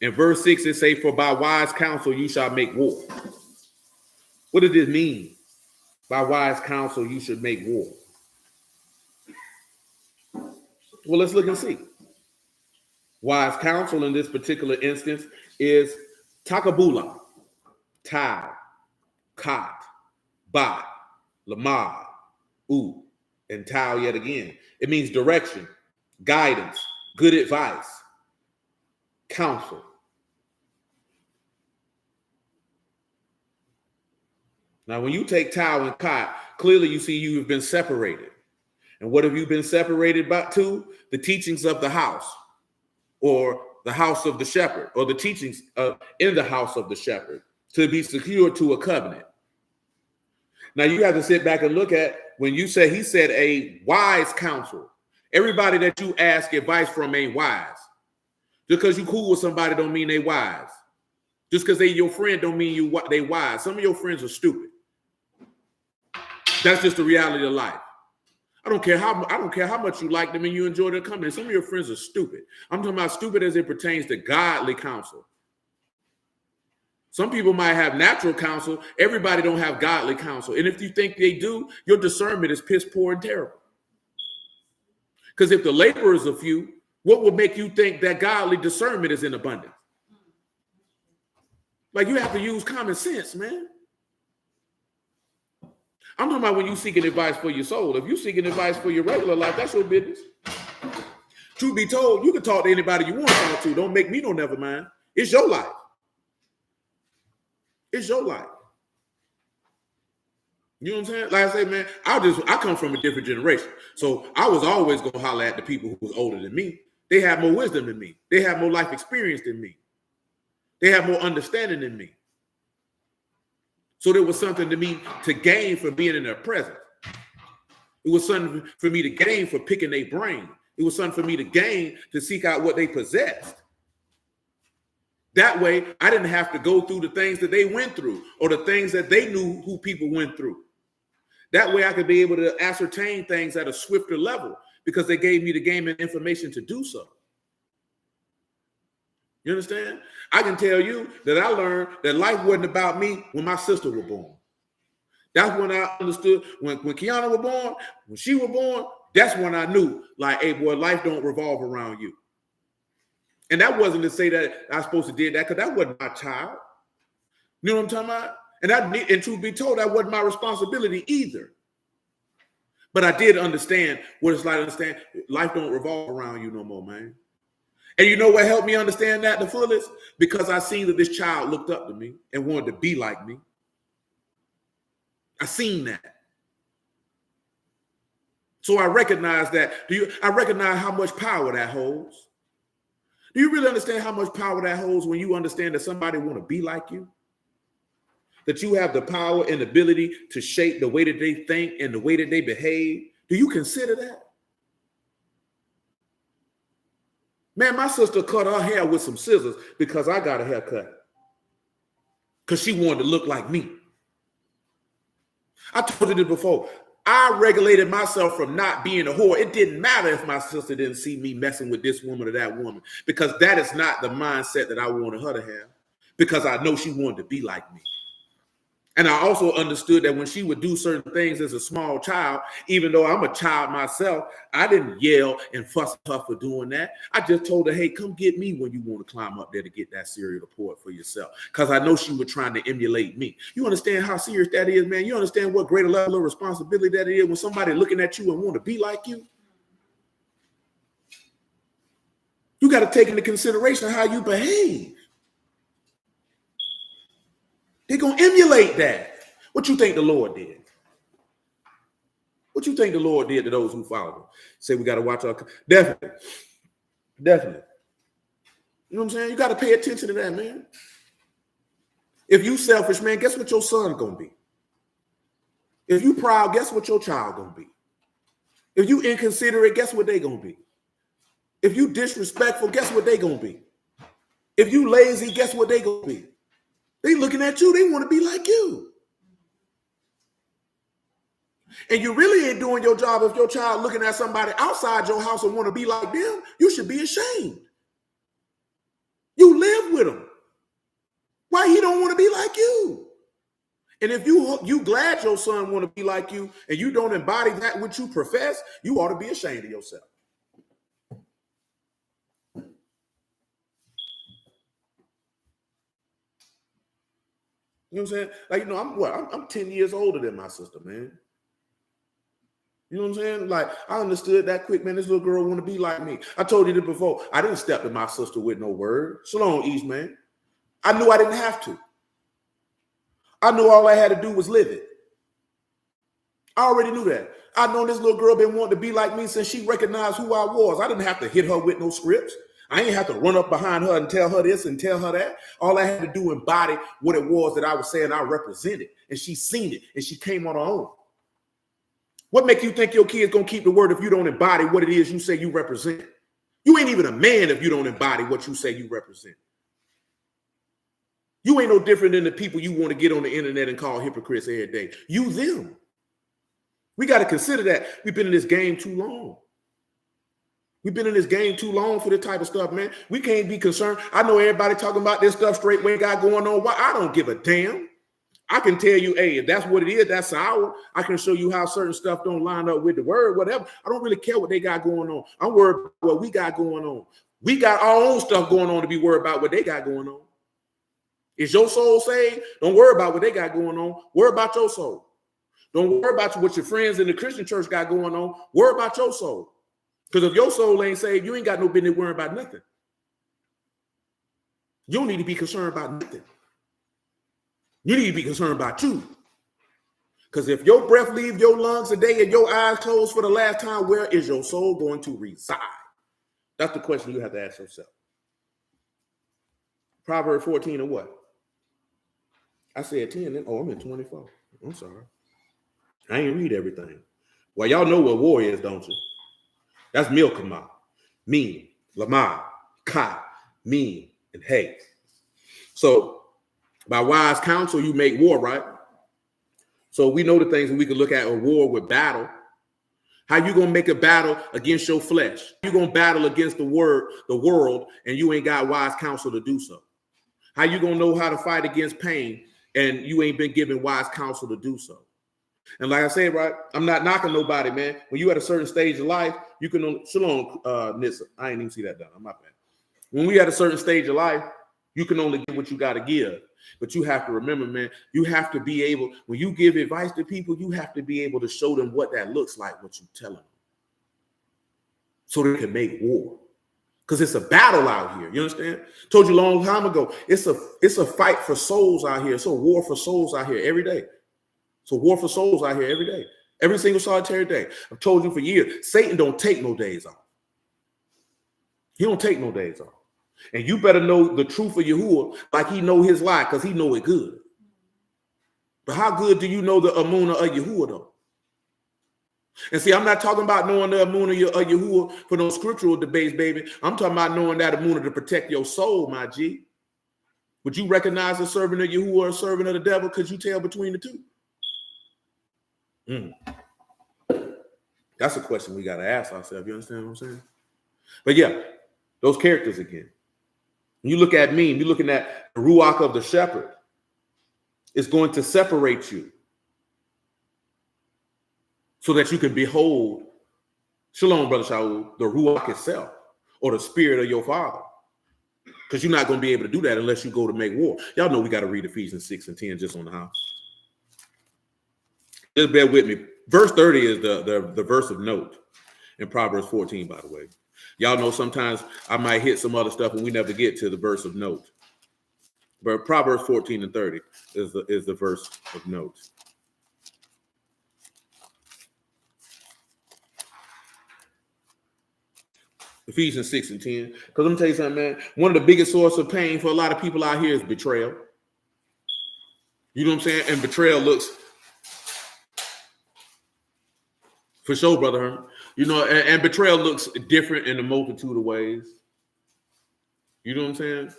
In verse 6, it says, for by wise counsel you shall make war. What does this mean? By wise counsel you should make war. Well, let's look and see. Wise counsel in this particular instance is takabula, tau, kat, bat, lamad, u, and tau yet again. It means direction, guidance, good advice, counsel. Now, when you take tau and kat, clearly you see you have been separated. And what have you been separated by to? The teachings of the house, or the house of the shepherd, or the teachings in the house of the shepherd, to be secured to a covenant. Now, you have to sit back and look at when you say he said a wise counsel. Everybody that you ask advice from ain't wise. Just because you cool with somebody don't mean they wise. Just because they your friend don't mean they wise. Some of your friends are stupid. That's just the reality of life. I don't care how much you like them and you enjoy their company. Some of your friends are stupid. I'm talking about stupid as it pertains to godly counsel. Some people might have natural counsel. Everybody don't have godly counsel. And if you think they do, your discernment is piss poor and terrible. Because if the laborers are few, what would make you think that godly discernment is in abundance? Like, you have to use common sense, man. I'm talking about when you seeking advice for your soul. If you're seeking advice for your regular life, that's your business. Truth be told, you can talk to anybody you want to talk to. Don't make me no never mind. It's your life. It's your life. You know what I'm saying? Like I say, man, I come from a different generation. So I was always going to holler at the people who was older than me. They have more wisdom than me. They have more life experience than me. They have more understanding than me. So there was something to me to gain for being in their presence. It was something for me to gain for picking their brain. It was something for me to gain to seek out what they possessed. That way, I didn't have to go through the things that they went through or the things that they knew who people went through. That way, I could be able to ascertain things at a swifter level because they gave me the game and information to do so. You understand? I can tell you that I learned that life wasn't about me when my sister was born. That's when I understood when Kiana was born, when she was born, that's when I knew, like, hey, boy, life don't revolve around you. And that wasn't to say that I was supposed to did that because that wasn't my child. You know what I'm talking about? And truth be told, that wasn't my responsibility either. But I did understand what it's like to understand life don't revolve around you no more, man. And you know what helped me understand that the fullest? Because I seen that this child looked up to me and wanted to be like me. I seen that. So I recognize that. I recognize how much power that holds. Do you really understand how much power that holds when you understand that somebody want to be like you? That you have the power and ability to shape the way that they think and the way that they behave? Do you consider that? Man, my sister cut her hair with some scissors because I got a haircut. Because she wanted to look like me. I told you this before. I regulated myself from not being a whore. It didn't matter if my sister didn't see me messing with this woman or that woman, because that is not the mindset that I wanted her to have, because I know she wanted to be like me. And I also understood that when she would do certain things as a small child, even though I'm a child myself, I didn't yell and fuss at her for doing that. I just told her, hey, come get me when you want to climb up there to get that cereal report for yourself. Because I know she was trying to emulate me. You understand how serious that is, man? You understand what greater level of responsibility that is when somebody looking at you and want to be like you? You got to take into consideration how you behave. They're going to emulate that. What you think the Lord did? What you think the Lord did to those who followed him? Say we got to watch our... Definitely. Definitely. You know what I'm saying? You got to pay attention to that, man. If you selfish, man, guess what your son going to be? If you proud, guess what your child going to be? If you inconsiderate, guess what they going to be? If you disrespectful, guess what they going to be? If you lazy, guess what they going to be? They looking at you, they want to be like you. And you really ain't doing your job if your child looking at somebody outside your house and want to be like them. You should be ashamed. You live with them. Why he don't want to be like you? And if you glad your son want to be like you and you don't embody that which you profess, you ought to be ashamed of yourself. You know what I'm saying? Like, you know, I'm 10 years older than my sister, man. You know what I'm saying? Like, I understood that quick, man. This little girl want to be like me. I told you this before. I didn't step to my sister with no word. Shalom, East, man. I knew I didn't have to. I knew all I had to do was live it. I already knew that. I know this little girl been wanting to be like me since she recognized who I was. I didn't have to hit her with no scripts. I ain't have to run up behind her and tell her this and tell her that. All I had to do embody what it was that I was saying I represented. And she seen it and she came on her own. What make you think your kid's gonna keep the word if you don't embody what it is you say you represent? You ain't even a man if you don't embody what you say you represent. You ain't no different than the people you want to get on the internet and call hypocrites every day. You them. We got to consider that. We've been in this game too long. We've been in this game too long for this type of stuff, man. We can't be concerned. I know everybody talking about this stuff straight we got going on. Why? I don't give a damn. I can tell you, hey, if that's what it is, that's sour. I can show you how certain stuff don't line up with the word, whatever. I don't really care what they got going on. I'm worried about what we got going on. We got our own stuff going on to be worried about what they got going on. Is your soul saved? Don't worry about what they got going on. Worry about your soul. Don't worry about what your friends in the Christian church got going on. Worry about your soul. Because if your soul ain't saved, you ain't got no business worrying about nothing. You don't need to be concerned about nothing. You need to be concerned about you. Because if your breath leaves your lungs today and your eyes closed for the last time, where is your soul going to reside? That's the question you have to ask yourself. Proverbs 14 and what? I said 10, then I'm in 24. I'm sorry. I ain't read everything. Well, y'all know what war is, don't you? That's Milkamah, Mean, Lamah, Ka, Mean, and Hay. So by wise counsel, you make war, right? So we know the things that we could look at a war with battle. How you gonna make a battle against your flesh? You gonna battle against the world, and you ain't got wise counsel to do so? How you gonna know how to fight against pain and you ain't been given wise counsel to do so? And like I said, right, I'm not knocking nobody, man. When you at a certain stage of life, you can shalom, Nissa. I ain't even see that done. I'm not bad. When we at a certain stage of life, you can only give what you got to give. But you have to remember, man, you have to be able, when you give advice to people, you have to be able to show them what that looks like, what you tell them, so they can make war. Because it's a battle out here. You understand? Told you a long time ago, it's a fight for souls out here. It's a war for souls out here every day. It's a war for souls out here every day. Every single solitary day. I've told you for years, Satan don't take no days off. He don't take no days off. And you better know the truth of Yahuwah like he know his lie, because he know it good. But how good do you know the Amunah of Yahuwah, though? And see, I'm not talking about knowing the Amunah of Yahuwah for those scriptural debates, baby. I'm talking about knowing that Amunah to protect your soul, my G. Would you recognize a servant of Yahuwah or a servant of the devil? Could you tell between the two? That's a question we got to ask ourselves. You understand what I'm saying? But yeah, those characters again. When you look at me, you're looking at the Ruach of the shepherd. It's going to separate you so that you can behold, shalom, Brother Shaul, the Ruach itself, or the spirit of your father. Because you're not going to be able to do that unless you go to make war. Y'all know we got to read Ephesians 6 and 10 just on the house. Just bear with me. Verse 30 is the verse of note in Proverbs 14, by the way. Y'all know sometimes I might hit some other stuff and we never get to the verse of note. But Proverbs 14 and 30 is the verse of note. Ephesians 6 and 10. Because let me tell you something, man. One of the biggest sources of pain for a lot of people out here is betrayal. You know what I'm saying? And betrayal looks, for sure, Brother Herman. You know, and betrayal looks different in a multitude of ways. You know what I'm saying?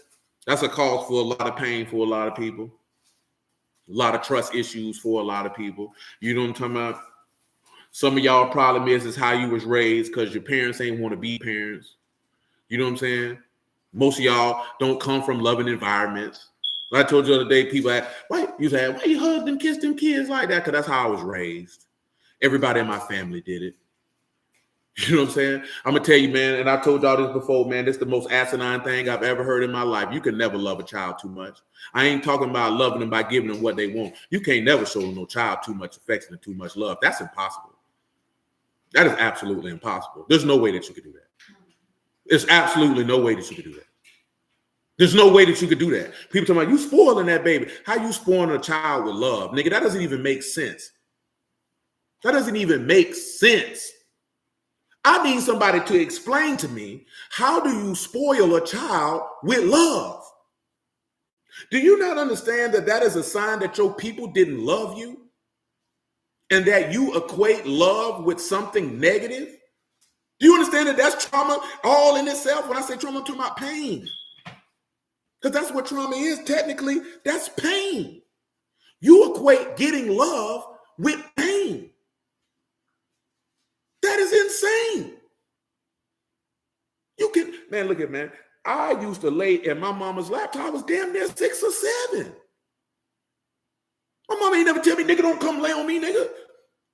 That's a cause for a lot of pain for a lot of people. A lot of trust issues for a lot of people. You know what I'm talking about? Some of y'all problem is how you was raised, because your parents ain't want to be parents. You know what I'm saying? Most of y'all don't come from loving environments. Like I told you the other day, people ask, why you hugged and kissed them kids like that? Because that's how I was raised. Everybody in my family did it. You know what I'm saying? I'm going to tell you, man, and I told y'all this before, man, this is the most asinine thing I've ever heard in my life. You can never love a child too much. I ain't talking about loving them by giving them what they want. You can't never show no child too much affection and too much love. That's impossible. That is absolutely impossible. There's no way that you could do that. There's absolutely no way that you could do that. There's no way that you could do that. People talking about, you spoiling that baby. How you spoiling a child with love? Nigga, that doesn't even make sense. That doesn't even make sense. I need somebody to explain to me, how do you spoil a child with love? Do you not understand that that is a sign that your people didn't love you? And that you equate love with something negative? Do you understand that that's trauma all in itself? When I say trauma, I'm talking about pain. Because that's what trauma is. Technically, that's pain. You equate getting love with pain. That is insane. You can, man, look at, man. I used to lay in my mama's lap till I was damn near 6 or 7. My mama ain't never tell me, nigga, don't come lay on me, nigga.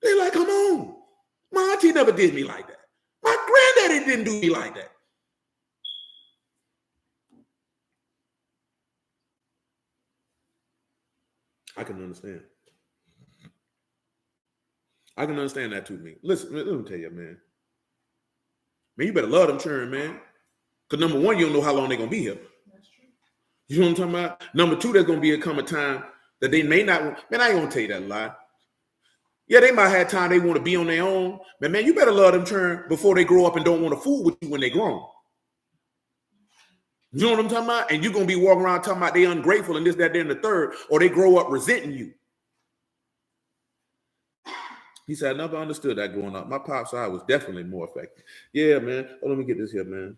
They like, come on. My auntie never did me like that. My granddaddy didn't do me like that. I can understand. I can understand that too, me. Listen, let me tell you, man. Man, you better love them children, man. Because number one, you don't know how long they're going to be here. That's true. You know what I'm talking about? Number two, there's going to come a time that they may not, man, I ain't gonna tell you that lie. Yeah, they might have time they want to be on their own, but man, you better love them turn before they grow up and don't want to fool with you when they grown. You know what I'm talking about? And you're gonna be walking around talking about they ungrateful and this, that, and the third, or they grow up resenting you. He said, I never understood that growing up. My pop side was definitely more effective. Yeah, man. Oh, let me get this here, man.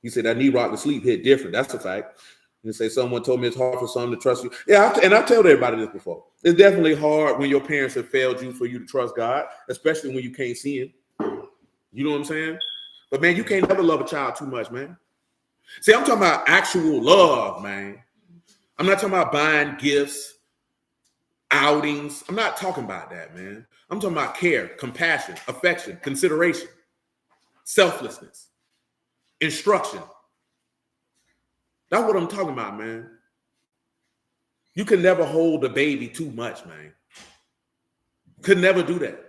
He said that knee rock to sleep hit different. That's a fact. And say someone told me it's hard for someone to trust you. Yeah, and I've told everybody this before. It's definitely hard when your parents have failed you for you to trust God, especially when you can't see him. You know what I'm saying? But man, you can't never love a child too much, man. See, I'm talking about actual love, man. I'm not talking about buying gifts, outings. I'm not talking about that, man. I'm talking about care, compassion, affection, consideration, selflessness, instruction. That's what I'm talking about, man. You can never hold a baby too much, man. Could never do that.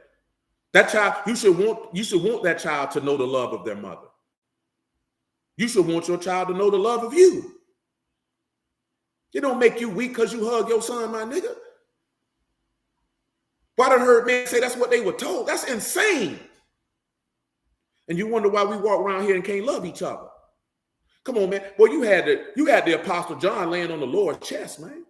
That child, you should want that child to know the love of their mother. You should want your child to know the love of you. It don't make you weak because you hug your son, my nigga. Why done heard men say that's what they were told? That's insane. And you wonder why we walk around here and can't love each other. Come on, man. Boy, you had the Apostle John laying on the Lord's chest, man.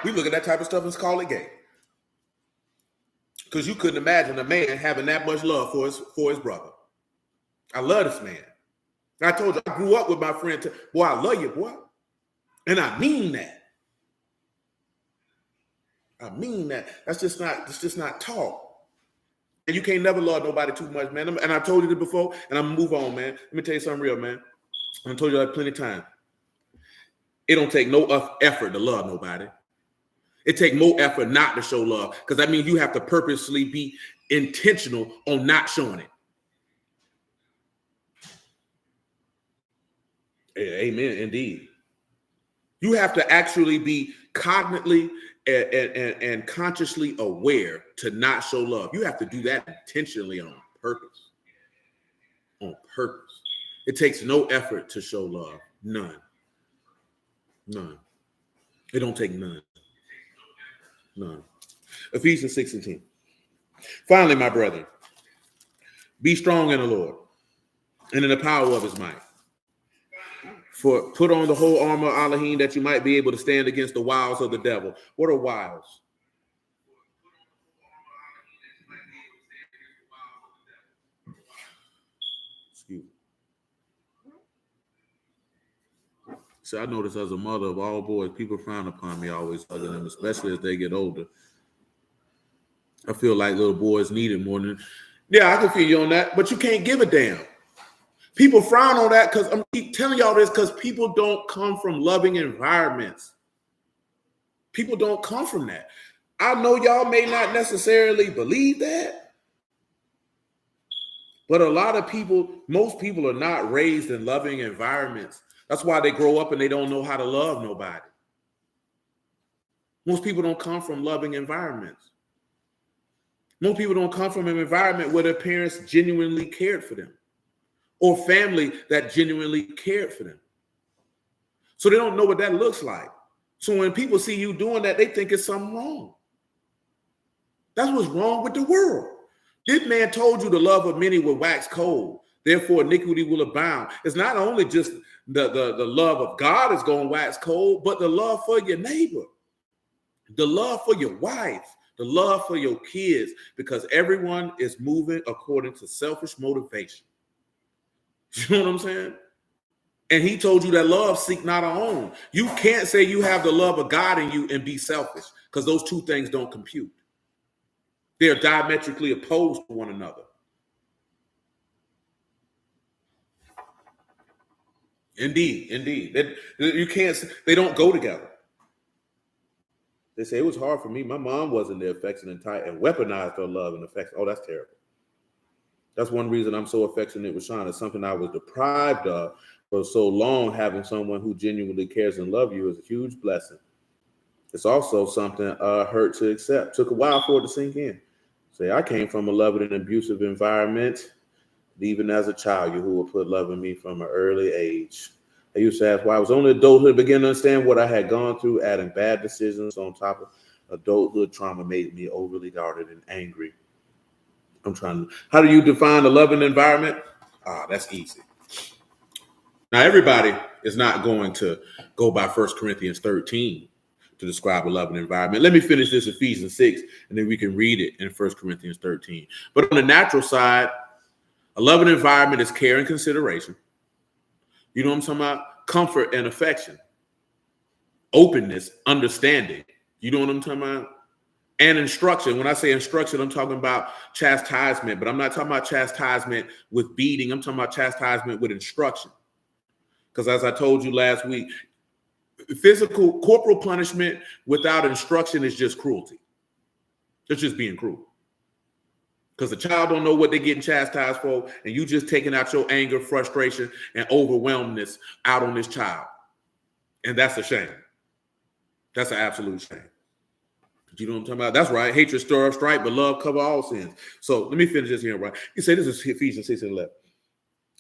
We look at that type of stuff and call it gay. Because you couldn't imagine a man having that much love for his brother. I love this man. I told you, I grew up with my friend. Boy, I love you, boy. And I mean that. I mean that. It's just not talk. And you can't never love nobody too much, man. And I told you this before, and I'm gonna move on, man. Let me tell you something real, man. I told you that plenty of times. It don't take no effort to love nobody. It take more effort not to show love, because that means you have to purposely be intentional on not showing it. Amen, indeed. You have to actually be cognitively and consciously aware to not show love. You have to do that intentionally on purpose. On purpose. It takes no effort to show love. None. None. It don't take none. None. Ephesians 6:10. Finally, my brethren, be strong in the Lord and in the power of his might. For put on the whole armor of Elohim that you might be able to stand against the wiles of the devil. What are wiles? Excuse me. So I notice as a mother of all boys, people frown upon me always hugging them, especially as they get older. I feel like little boys need it more than, yeah, I can feel you on that, but you can't give a damn. People frown on that because I'm keep telling y'all this because people don't come from loving environments. People don't come from that. I know y'all may not necessarily believe that, but a lot of people, most people are not raised in loving environments. That's why they grow up and they don't know how to love nobody. Most people don't come from loving environments. Most people don't come from an environment where their parents genuinely cared for them, or family that genuinely cared for them. So they don't know what that looks like. So when people see you doing that, they think it's something wrong. That's what's wrong with the world. This man told you the love of many will wax cold. Therefore, iniquity will abound. It's not only just the love of God is going to wax cold, but the love for your neighbor, the love for your wife, the love for your kids, because everyone is moving according to selfish motivation. You know what I'm saying? And he told you that love seek not our own. You can't say you have the love of God in you and be selfish, because those two things don't compute. They're diametrically opposed to one another. Indeed. You can't, they don't go together. They say it was hard for me. My mom wasn't there affectionate and tight and weaponized her love and affection. Oh, that's terrible. That's one reason I'm so affectionate with Sean. It's something I was deprived of for so long. Having someone who genuinely cares and loves you is a huge blessing. It's also something hurt to accept. Took a while for it to sink in. Say, I came from a loving and abusive environment. Even as a child, Yahuwah put love in me from an early age. I used to ask why I was only adulthood began to understand what I had gone through, adding bad decisions on top of adulthood trauma made me overly guarded and angry. How do you define a loving environment? That's easy. Now, everybody is not going to go by 1 Corinthians 13 to describe a loving environment. Let me finish this Ephesians 6, and then we can read it in 1 Corinthians 13. But on the natural side, a loving environment is care and consideration. You know what I'm talking about? Comfort and affection. Openness, understanding. You know what I'm talking about? And instruction. When I say instruction, I'm talking about chastisement, but I'm not talking about chastisement with beating. I'm talking about chastisement with instruction. Because as I told you last week, physical corporal punishment without instruction is just cruelty. It's just being cruel. Because the child don't know what they're getting chastised for, and you just taking out your anger, frustration, and overwhelmness out on this child. And that's a shame. That's an absolute shame. You know what I'm talking about? That's right. Hatred stir up strife, but love cover all sins. So let me finish this here, right? He said, this is Ephesians 6 and 11.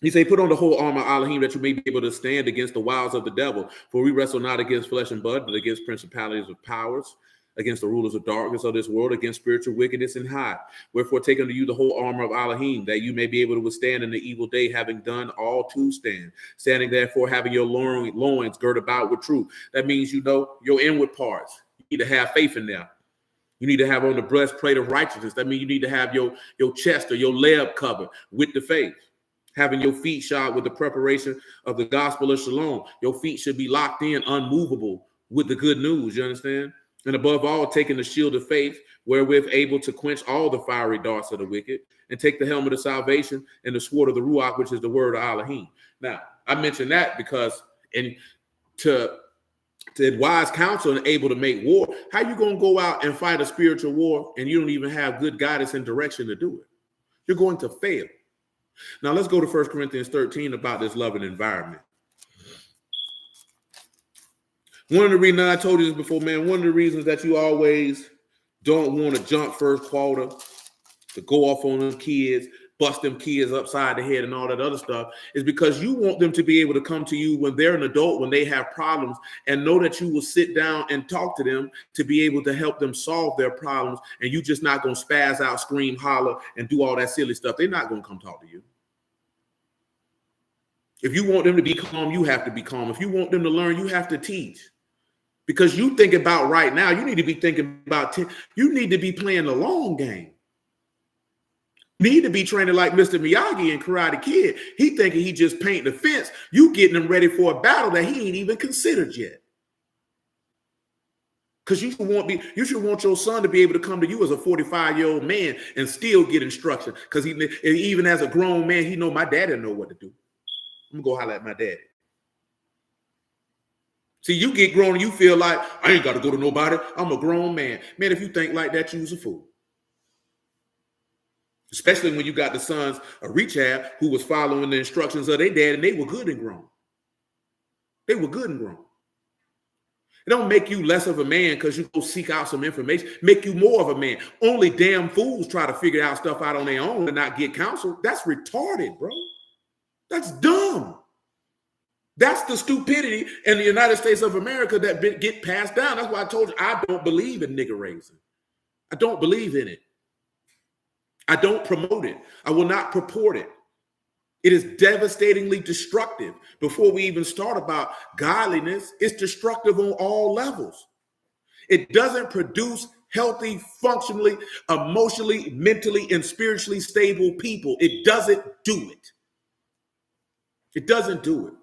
He said, put on the whole armor of Elohim that you may be able to stand against the wiles of the devil. For we wrestle not against flesh and blood, but against principalities of powers, against the rulers of darkness of this world, against spiritual wickedness in high. Wherefore take unto you the whole armor of Elohim, that you may be able to withstand in the evil day, having done all to stand. Standing therefore, having your loins girt about with truth. That means, you know, your inward parts. You need to have faith in there. You need to have on the breastplate of righteousness. That means you need to have your chest or your leg covered with the faith. Having your feet shod with the preparation of the gospel of shalom. Your feet should be locked in, unmovable with the good news. You understand? And above all, taking the shield of faith, wherewith able to quench all the fiery darts of the wicked, and take the helmet of salvation and the sword of the Ruach, which is the word of Elohim. Now, I mention that because to advise counsel and able to make war, how you going to go out and fight a spiritual war and you don't even have good guidance and direction to do it? You're going to fail. Now, let's go to 1 Corinthians 13 about this loving environment. One of the reasons, I told you this before, man, one of the reasons that you always don't want to jump first quarter, to go off on them kids, bust them kids upside the head and all that other stuff, is because you want them to be able to come to you when they're an adult, when they have problems, and know that you will sit down and talk to them to be able to help them solve their problems, and you just not going to spaz out, scream, holler, and do all that silly stuff. They're not going to come talk to you. If you want them to be calm, you have to be calm. If you want them to learn, you have to teach. Because you think about right now, you need to be thinking about, you need to be playing the long game. You need to be training like Mr. Miyagi in Karate Kid. He thinking he just paint the fence. You getting him ready for a battle that he ain't even considered yet. Because you should want your son to be able to come to you as a 45-year-old man and still get instruction. Because even as a grown man, he know my daddy know what to do. I'm gonna go holler at my daddy. See, you get grown and you feel like, I ain't got to go to nobody. I'm a grown man. Man, if you think like that, you's a fool. Especially when you got the sons of Rechab who was following the instructions of their dad, and they were good and grown. They were good and grown. It don't make you less of a man because you go seek out some information. Make you more of a man. Only damn fools try to figure out stuff out on their own and not get counsel. That's retarded, bro. That's dumb. That's the stupidity in the United States of America that get passed down. That's why I told you I don't believe in nigger raising. I don't believe in it. I don't promote it. I will not purport it. It is devastatingly destructive. Before we even start about godliness, it's destructive on all levels. It doesn't produce healthy, functionally, emotionally, mentally, and spiritually stable people. It doesn't do it. It doesn't do it.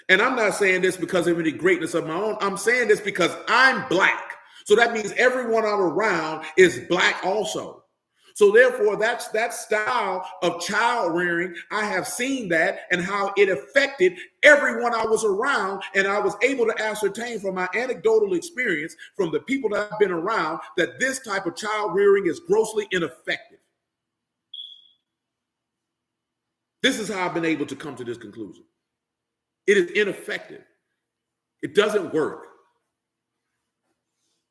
And I'm not saying this because of any greatness of my own. I'm saying this because I'm black. So that means everyone I'm around is black also. So therefore, that's that style of child rearing. I have seen that and how it affected everyone I was around. And I was able to ascertain from my anecdotal experience from the people that I've been around that this type of child rearing is grossly ineffective. This is how I've been able to come to this conclusion. It is ineffective. It doesn't work.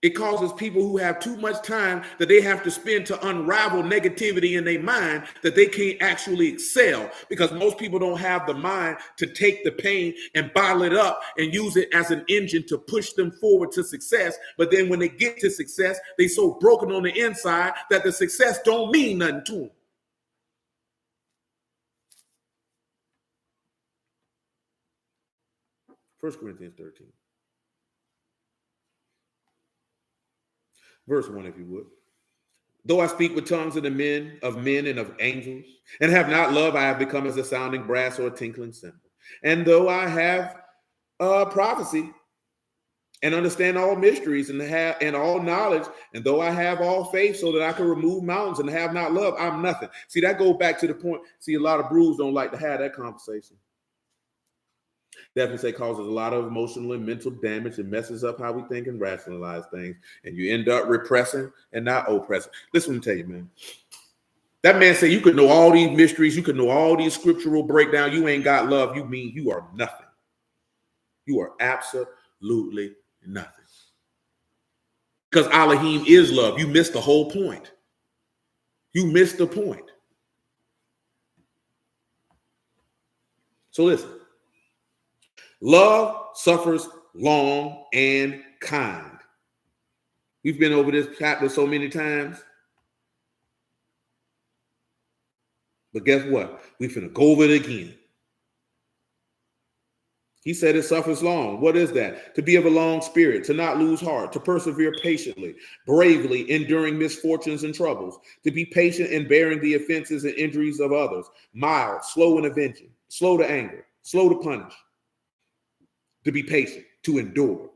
It causes people who have too much time that they have to spend to unravel negativity in their mind that they can't actually excel, because most people don't have the mind to take the pain and bottle it up and use it as an engine to push them forward to success. But then when they get to success, they so broken on the inside that the success don't mean nothing to them. 1 Corinthians 13. Verse 1, if you would. Though I speak with tongues of men and of angels, and have not love, I have become as a sounding brass or a tinkling cymbal. And though I have prophecy and understand all mysteries and all knowledge, and though I have all faith so that I can remove mountains and have not love, I'm nothing. See, that goes back to the point. See, a lot of brews don't like to have that conversation. Definitely say causes a lot of emotional and mental damage and messes up how we think and rationalize things. And you end up repressing and not oppressing. Listen, let me tell you, man. That man said you could know all these mysteries. You could know all these scriptural breakdown. You ain't got love. You mean you are nothing. You are absolutely nothing. Because Elohim is love. You missed the whole point. You missed the point. So listen. Love suffers long and kind. We've been over this chapter so many times. But guess what? We're finna go over it again. He said it suffers long. What is that? To be of a long spirit, to not lose heart, to persevere patiently, bravely, enduring misfortunes and troubles, to be patient in bearing the offenses and injuries of others, mild, slow in avenging, slow to anger, slow to punish. To be patient, to endure.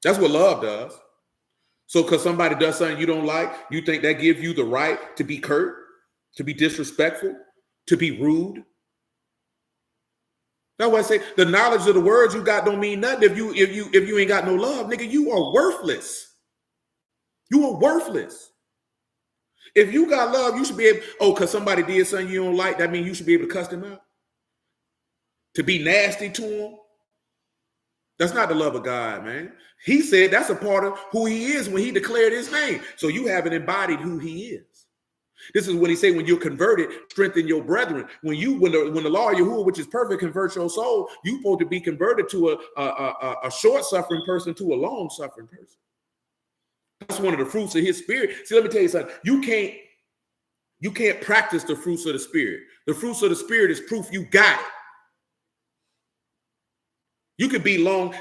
That's what love does. So because somebody does something you don't like, you think that gives you the right to be curt, to be disrespectful, to be rude? That's why I say the knowledge of the words you got don't mean nothing if you ain't got no love, nigga. You are worthless. You are worthless. If you got love, you should be able, because somebody did something you don't like, that means you should be able to cuss them out. To be nasty to them. That's not the love of God, man. He said that's a part of who he is when he declared his name. So you haven't embodied who he is. This is what he said, when you're converted, strengthen your brethren. When the law of Yahuwah, which is perfect, converts your soul, you're supposed to be converted to a short-suffering person to a long-suffering person. That's one of the fruits of his spirit. See, let me tell you something. You can't practice the fruits of the spirit. The fruits of the spirit is proof you got it. You could be long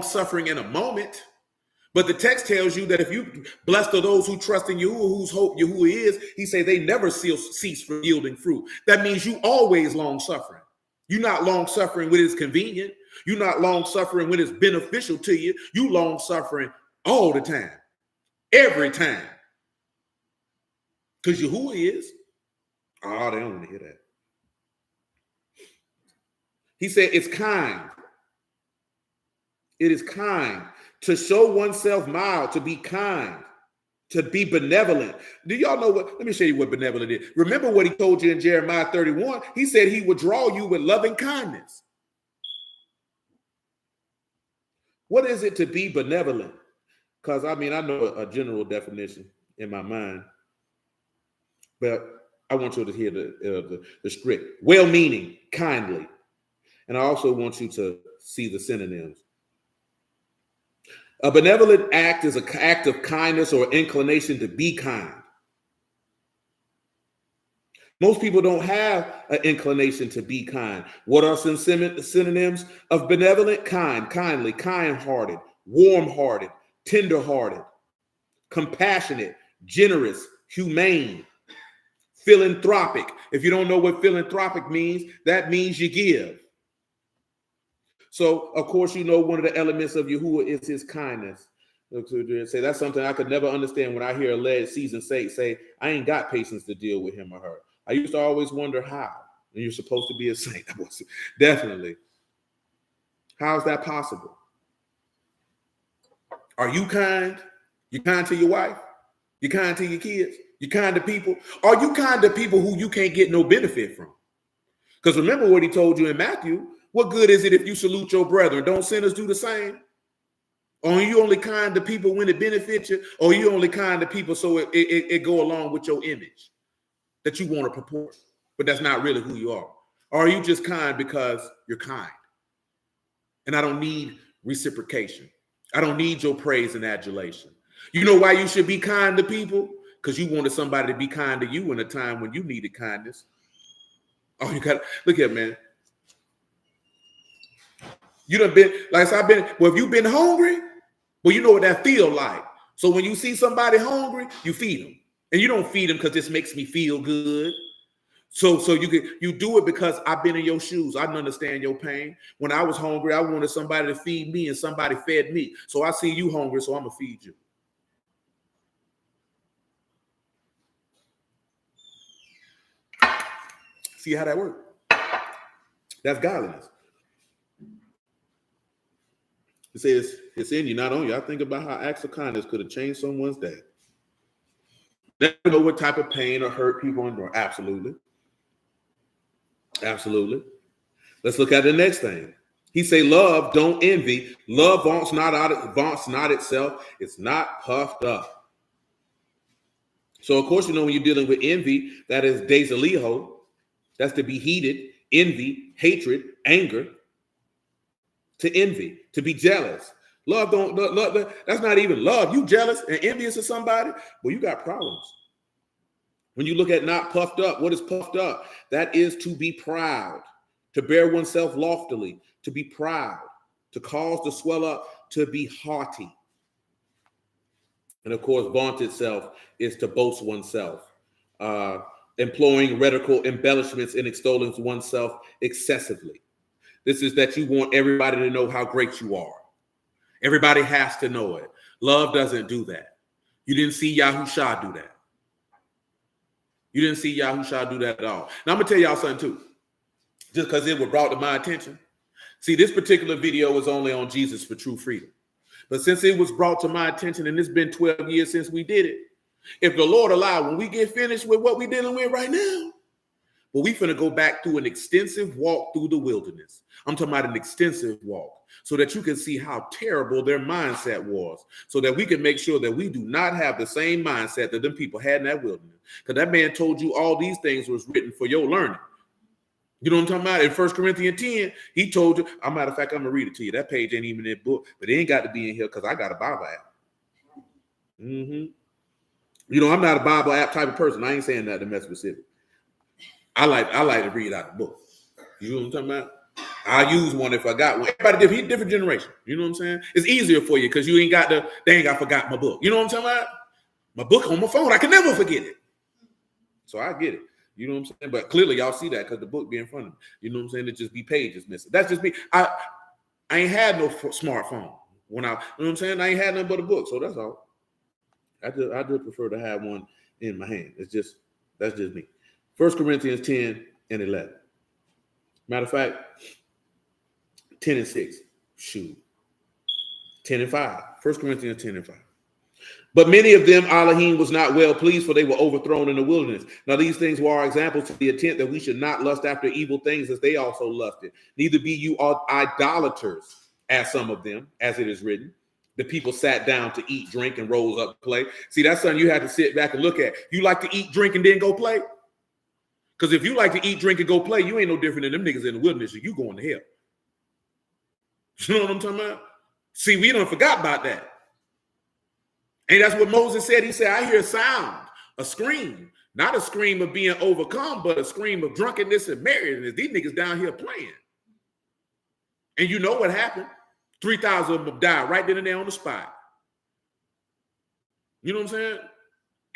suffering in a moment, but the text tells you that if you blessed are those who trust in Yahuwah, whose hope Yahuwah is, he say they never cease from yielding fruit. That means you always long suffering. You're not long suffering when it's convenient. You're not long suffering when it's beneficial to you. You long suffering all the time, every time. Because Yahuwah is. Oh, they don't want to hear that. He said it's kind. It is kind to show oneself mild, to be kind, to be benevolent. Do y'all know what? Let me show you what benevolent is. Remember what he told you in Jeremiah 31? He said he would draw you with loving kindness. What is it to be benevolent? Because I know a general definition in my mind, but I want you to hear the strict, well-meaning, kindly. And I also want you to see the synonyms. A benevolent act is an act of kindness or inclination to be kind. Most people don't have an inclination to be kind. What are some synonyms of benevolent? Kind, kindly, kind-hearted, warm-hearted, tender-hearted, compassionate, generous, humane, philanthropic. If you don't know what philanthropic means, that means you give. So, of course, you know one of the elements of Yahuwah is his kindness. Say that's something I could never understand when I hear a alleged seasoned saint say, I ain't got patience to deal with him or her. I used to always wonder how. And you're supposed to be a saint. Definitely. How is that possible? Are you kind? You kind to your wife? You kind to your kids? You kind to people? Are you kind to people who you can't get no benefit from? Because remember what he told you in Matthew. What good is it if you salute your brethren? Don't sinners do the same? Or are you only kind to people when it benefits you? Or are you only kind to people so it go along with your image that you want to purport, but that's not really who you are? Or are you just kind because you're kind? And I don't need reciprocation. I don't need your praise and adulation. You know why you should be kind to people? Because you wanted somebody to be kind to you in a time when you needed kindness. Oh, you got look here, man. You done been like I've been. Well, if you've been hungry, well, you know what that feel like. So when you see somebody hungry, you feed them, and you don't feed them because this makes me feel good. So you do it because I've been in your shoes. I understand your pain. When I was hungry, I wanted somebody to feed me, and somebody fed me. So I see you hungry, so I'm gonna feed you. See how that works? That's godliness. It says it's in you, not on you. I think about how acts of kindness could have changed someone's day. Never know what type of pain or hurt people endure. Absolutely. Absolutely. Let's look at the next thing. He say, love, don't envy. Love vaunts not itself. It's not puffed up. So, of course, you know, when you're dealing with envy, that is desileo. That's to be heated, envy, hatred, anger. To envy, to be jealous. Love don't love, that's not even love. You jealous and envious of somebody, well, you got problems. When you look at not puffed up, what is puffed up? That is to be proud, to bear oneself loftily, to be proud, to cause to swell up, to be haughty. And of course, vaunt itself is to boast oneself, employing rhetorical embellishments and extolling oneself excessively. This is that you want everybody to know how great you are. Everybody has to know it. Love doesn't do that. You didn't see Yahusha do that. You didn't see Yahusha do that at all. Now, I'm going to tell y'all something too, just because it was brought to my attention. See, this particular video was only on Jesus for True Freedom. But since it was brought to my attention, and it's been 12 years since we did it, if the Lord allowed, when we get finished with what we're dealing with right now, well, we finna go back through an extensive walk through the wilderness. I'm talking about an extensive walk so that you can see how terrible their mindset was, so that we can make sure that we do not have the same mindset that them people had in that wilderness. Because that man told you all these things was written for your learning. You know what I'm talking about? In 1 Corinthians 10, he told you, a matter of fact, I'm going to read it to you. That page ain't even in that book, but it ain't got to be in here because I got a Bible app. You know, I'm not a Bible app type of person. I ain't saying that to mess with Civic. I like to read out the book. You know what I'm talking about? I'll use one if I got one. Everybody different generation. You know what I'm saying? It's easier for you because you ain't got they ain't got forgot my book. You know what I'm talking about? My book on my phone. I can never forget it. So I get it. You know what I'm saying? But clearly y'all see that because the book be in front of me. You know what I'm saying? It just be pages missing. That's just me. I ain't had no smartphone when you know what I'm saying? I ain't had nothing but a book. So that's all. I just prefer to have one in my hand. That's just me. 1 Corinthians 10 and 11. Matter of fact, 10 and 6. Shoot. 10 and 5. 1 Corinthians 10 and 5. But many of them Elohim was not well pleased, for they were overthrown in the wilderness. Now these things were our examples to the intent that we should not lust after evil things as they also lusted. Neither be you idolaters, as some of them, as it is written. The people sat down to eat, drink, and rose up to play. See, that's something you have to sit back and look at. You like to eat, drink, and then go play? Because if you like to eat, drink, and go play, you ain't no different than them niggas in the wilderness. So you going to hell. You know what I'm talking about? See, we done forgot about that. And that's what Moses said. He said, I hear a sound, a scream. Not a scream of being overcome, but a scream of drunkenness and merriment. These niggas down here playing. And you know what happened? 3,000 of them died right then and there on the spot. You know what I'm saying?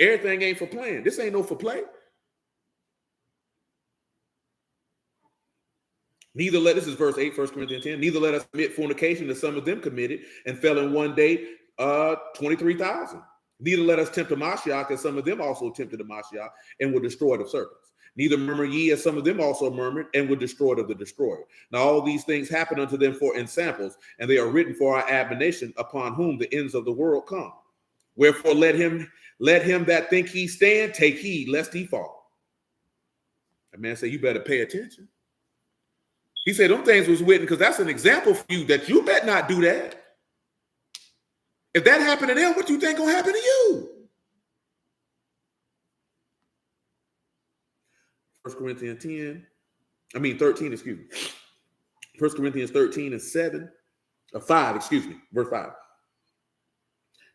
Everything ain't for playing. This ain't no for play. This is verse 8, 1 Corinthians 10. Neither let us commit fornication as some of them committed and fell in one day 23,000. Neither let us tempt the Mashiach as some of them also tempted the Mashiach and were destroyed of serpents. Neither murmur ye as some of them also murmured and were destroyed of the destroyer. Now all these things happen unto them for ensamples, and they are written for our admonition, upon whom the ends of the world come. Wherefore let him that think he stand take heed lest he fall. That man said, you better pay attention. He said them things was written because that's an example for you that you better not do that. If that happened to them, what do you think gonna happen to you? 1 Corinthians 13, excuse me. 1 Corinthians 13 and 5, verse 5.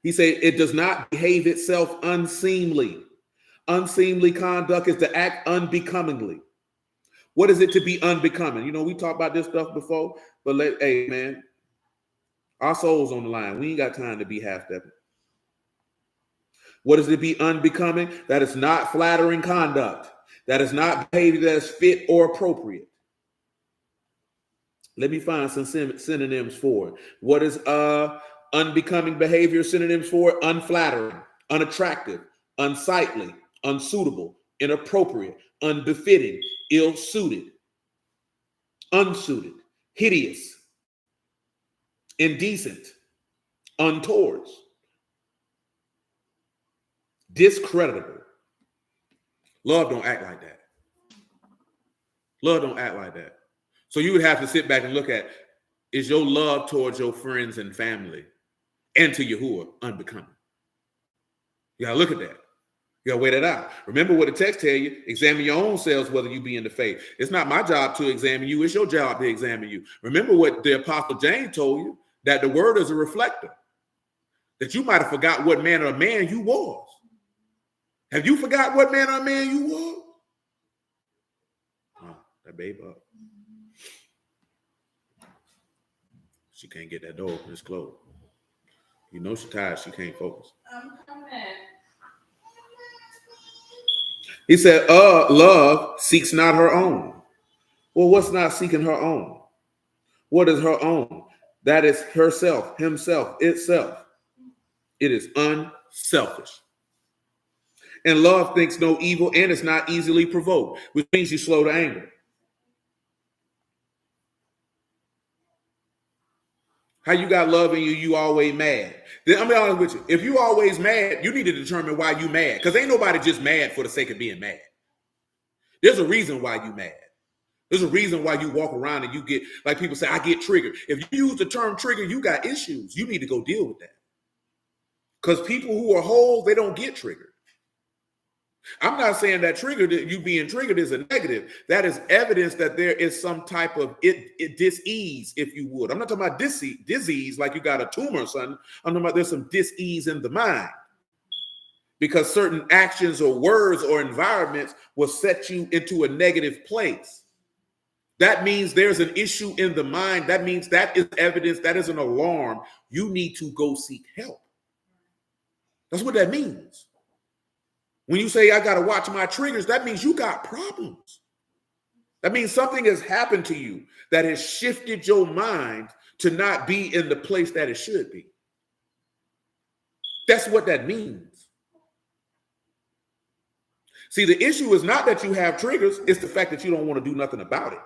He said, it does not behave itself unseemly. Unseemly conduct is to act unbecomingly. What is it to be unbecoming? You know, we talked about this stuff before, but hey, man, our soul's on the line. We ain't got time to be half-stepping. What is it to be unbecoming? That is not flattering conduct. That is not behavior that is fit or appropriate. Let me find some synonyms for it. What is unbecoming behavior synonyms for? Unflattering, unattractive, unsightly, unsuitable, inappropriate, unbefitting, ill-suited, unsuited, hideous, indecent, untoward, discreditable. Love don't act like that. Love don't act like that. So you would have to sit back and look at, is your love towards your friends and family and to Yahuwah unbecoming? You gotta look at that. You gotta weigh that out. Remember what the text tell you, examine your own selves whether you be in the faith. It's not my job to examine you, it's your job to examine you. Remember what the Apostle James told you, that the word is a reflector. That you might have forgot what manner of man you was. Have you forgot what manner of man you was? Oh, that babe up. She can't get that door open, it's closed. You know she's tired, she can't focus. I'm coming. He said, love seeks not her own. Well, what's not seeking her own? What is her own? That is herself, himself, itself. It is unselfish. And love thinks no evil and is not easily provoked, which means you're slow to anger. How you got love in you, you always mad. Then I'm be honest with you. If you always mad, you need to determine why you mad. Because ain't nobody just mad for the sake of being mad. There's a reason why you mad. There's a reason why you walk around and you get, like people say, I get triggered. If you use the term trigger, you got issues. You need to go deal with that. Because people who are whole, they don't get triggered. I'm not saying that you being triggered is a negative. That is evidence that there is some type of dis-ease, if you would. I'm not talking about disease like you got a tumor or something. I'm talking about there's some dis-ease in the mind. Because certain actions or words or environments will set you into a negative place. That means there's an issue in the mind. That means that is evidence, that is an alarm. You need to go seek help. That's what that means. When you say, I got to watch my triggers, that means you got problems. That means something has happened to you that has shifted your mind to not be in the place that it should be. That's what that means. See, the issue is not that you have triggers, it's the fact that you don't want to do nothing about it.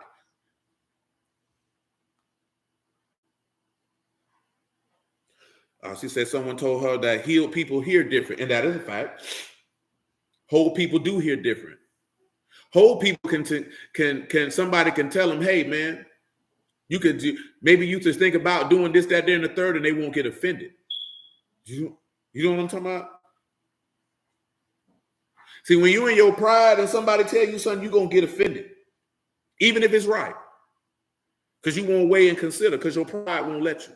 She said someone told her that healed people hear different, and that is a fact. Whole people do hear different. Whole people can somebody can tell them, hey man, you could do, maybe you just think about doing this, that, there, and the third, and they won't get offended. You know what I'm talking about? See, when you're in your pride and somebody tell you something, you're gonna get offended, even if it's right. Because you won't weigh and consider, because your pride won't let you.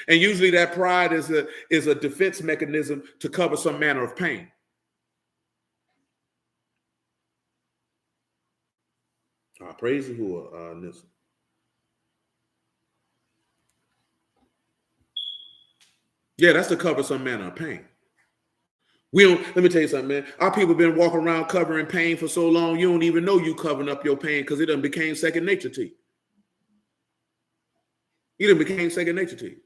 And usually that pride is a defense mechanism to cover some manner of pain. Praise Yahuwah, Nissa. Yeah, that's to cover some manner of pain. Let me tell you something, man. Our people been walking around covering pain for so long, you don't even know you covering up your pain because it done became second nature to you. It done became second nature to you.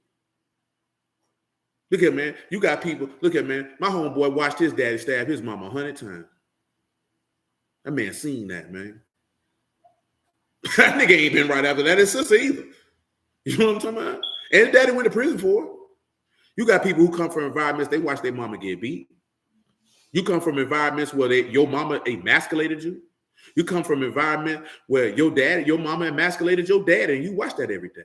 Look at, man, you got people, look at, man, my homeboy watched his daddy stab his mama 100 times. That man seen that, man. That nigga ain't been right after that. His sister either. You know what I'm talking about? And his daddy went to prison for it. You got people who come from environments, they watch their mama get beat. You come from environments where your mama emasculated you. You come from an environment where your mama emasculated your dad, and you watch that every day.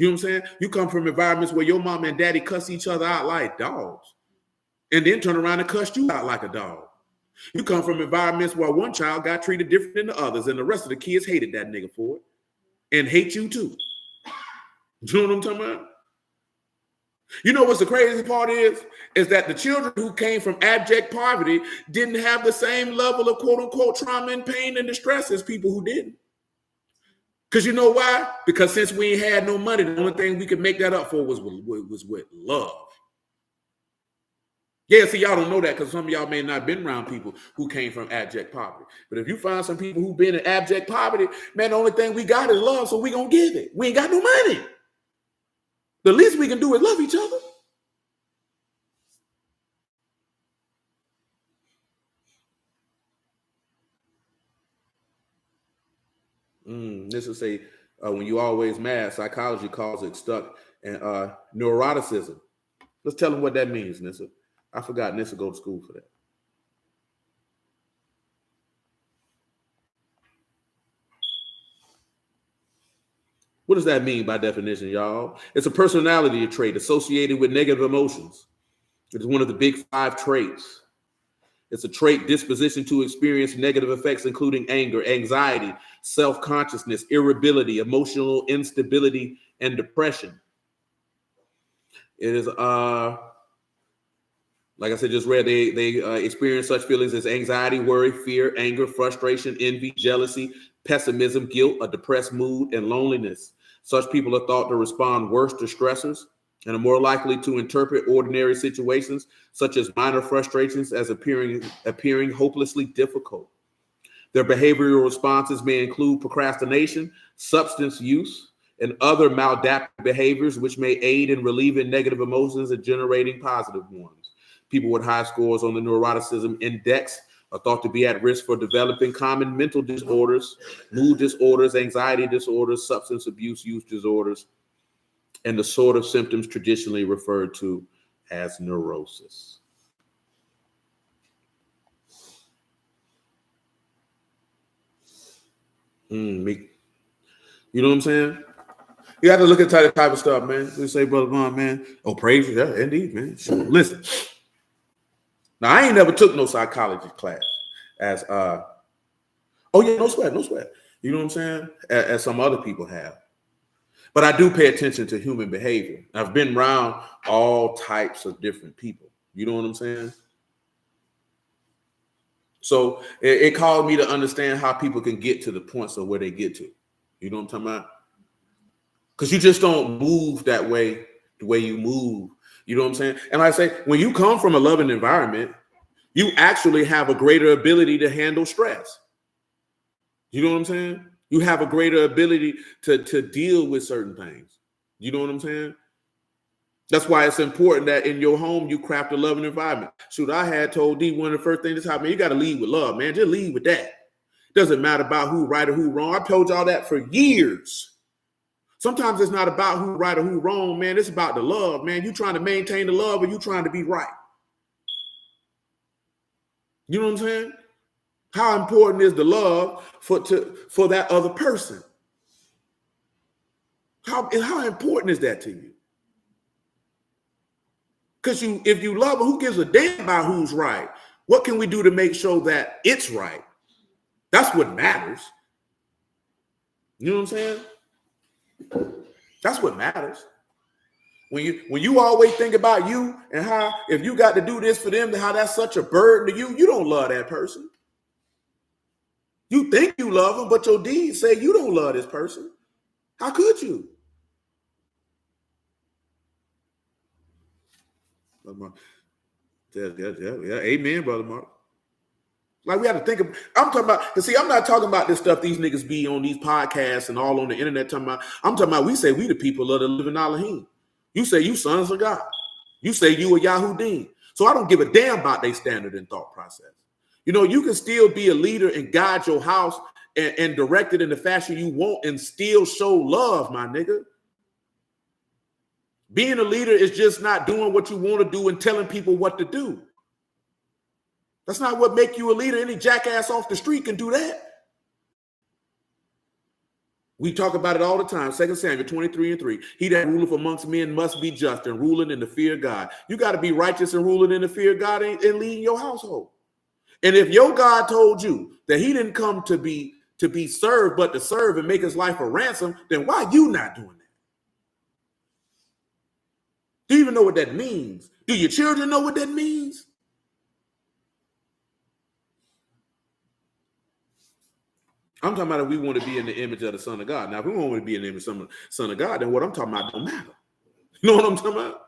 You know what I'm saying? You come from environments where your mom and daddy cuss each other out like dogs and then turn around and cuss you out like a dog. You come from environments where one child got treated different than the others and the rest of the kids hated that nigga for it and hate you too. You know what I'm talking about? You know what's the crazy part is that the children who came from abject poverty didn't have the same level of quote unquote trauma and pain and distress as people who didn't. Because you know why? Because since we ain't had no money, the only thing we could make that up for was with love. Yeah, see, y'all don't know that because some of y'all may not have been around people who came from abject poverty. But if you find some people who've been in abject poverty, man, the only thing we got is love, so we gonna give it. We ain't got no money. The least we can do is love each other. This will say, when you always mad, psychology calls it stuck and neuroticism. Let's tell them what that means, Nissa. I forgot Nissa go to school for that. What does that mean by definition, y'all? It's a personality trait associated with negative emotions. It is one of the big 5 traits. It's a trait disposition to experience negative effects, including anger, anxiety, self-consciousness, irritability, emotional instability, and depression. It is, like I said, just read, they experience such feelings as anxiety, worry, fear, anger, frustration, envy, jealousy, pessimism, guilt, a depressed mood, and loneliness. Such people are thought to respond worse to stressors and are more likely to interpret ordinary situations, such as minor frustrations, as appearing hopelessly difficult. Their behavioral responses may include procrastination, substance use, and other maladaptive behaviors, which may aid in relieving negative emotions and generating positive ones. People with high scores on the neuroticism index are thought to be at risk for developing common mental disorders, mood disorders, anxiety disorders, substance abuse use disorders, and the sort of symptoms traditionally referred to as neurosis. You know what I'm saying? You have to look at that type of stuff, man. We say, Brother Vaughn, man, oh, praise you. Yeah, indeed, man. Sure. Listen. Now, I ain't never took no psychology class as, oh, yeah, no sweat. You know what I'm saying? As some other people have. But I do pay attention to human behavior. I've been around all types of different people. You know what I'm saying? So it caused me to understand how people can get to the points of where they get to. You know what I'm talking about? Because you just don't move that way, the way you move. You know what I'm saying? And like I say, when you come from a loving environment, you actually have a greater ability to handle stress. You know what I'm saying? You have a greater ability to deal with certain things. You know what I'm saying? That's why it's important that in your home, you craft a loving environment. Shoot, I had told D one of the first things that's happening, you got to lead with love, man. Just lead with that. Doesn't matter about who right or who wrong. I told y'all that for years. Sometimes it's not about who right or who wrong, man. It's about the love, man. You trying to maintain the love or you trying to be right? You know what I'm saying? How important is the love for that other person? How important is that to you? Because if you love her, who gives a damn about who's right? What can we do to make sure that it's right? That's what matters. You know what I'm saying? That's what matters. When you always think about you and how if you got to do this for them, how that's such a burden to you, you don't love that person. You think you love them, but your deeds say you don't love this person. How could you? Yeah, amen, Brother Mark. Like we have to think of, I'm talking about, see, I'm not talking about this stuff these niggas be on these podcasts and all on the internet talking about. I'm talking about, we say we the people of the living Elohim. You say you sons of God. You say you a Yahudim. So I don't give a damn about their standard and thought process. You know, you can still be a leader and guide your house and direct it in the fashion you want and still show love, my nigga. Being a leader is just not doing what you want to do and telling people what to do. That's not what make you a leader. Any jackass off the street can do that. We talk about it all the time. 2 Samuel 23:3. He that ruleth amongst men must be just and ruling in the fear of God. You got to be righteous and ruling in the fear of God and leading your household. And if your God told you that he didn't come to be served, but to serve and make his life a ransom, then why are you not doing that? Do you even know what that means? Do your children know what that means? I'm talking about if we want to be in the image of the Son of God. Now, if we want to be in the image of the Son of God, then what I'm talking about don't matter. You know what I'm talking about?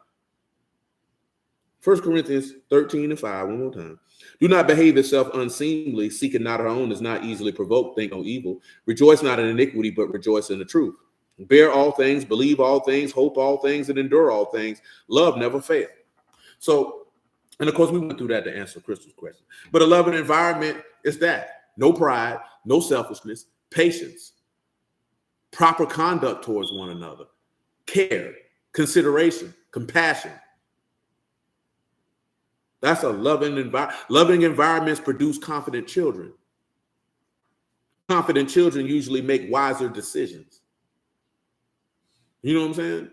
1 Corinthians 13:5, one more time. Do not behave yourself unseemly, seeking not our own, is not easily provoked, think no evil. Rejoice not in iniquity, but rejoice in the truth. Bear all things, believe all things, hope all things, and endure all things. Love never fails. So, and of course, we went through that to answer Crystal's question. But a loving environment is that. No pride, no selfishness, patience, proper conduct towards one another, care, consideration, compassion. That's a loving environment. Loving environments produce confident children. Confident children usually make wiser decisions. You know what I'm saying?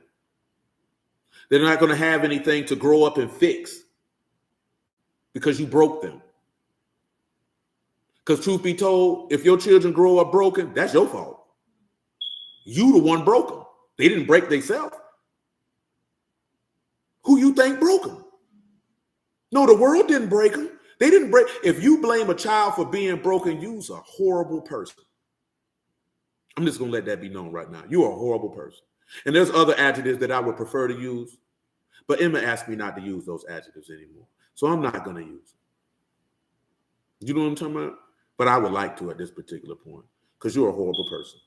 They're not going to have anything to grow up and fix because you broke them. Because truth be told, if your children grow up broken, that's your fault. You the one broke them. They didn't break themselves. Who you think broke them? No, the world didn't break them. They didn't break. If you blame a child for being broken, you're a horrible person. I'm just going to let that be known right now. You're a horrible person. And there's other adjectives that I would prefer to use, but Emma asked me not to use those adjectives anymore. So I'm not going to use them. You know what I'm talking about? But I would like to at this particular point because you're a horrible person.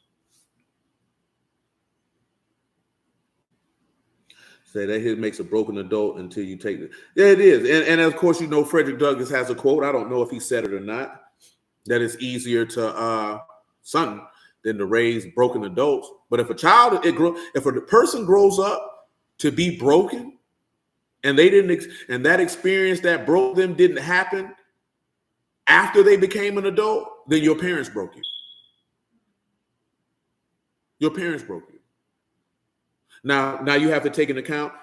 Say that here makes a broken adult until you take it. Yeah, it is. And of course, you know, Frederick Douglass has a quote. I don't know if he said it or not, that it's easier to than to raise broken adults. But if if a person grows up to be broken and they didn't, and that experience that broke them didn't happen after they became an adult, then your parents broke you. Your parents broke you. Now you have to take into account,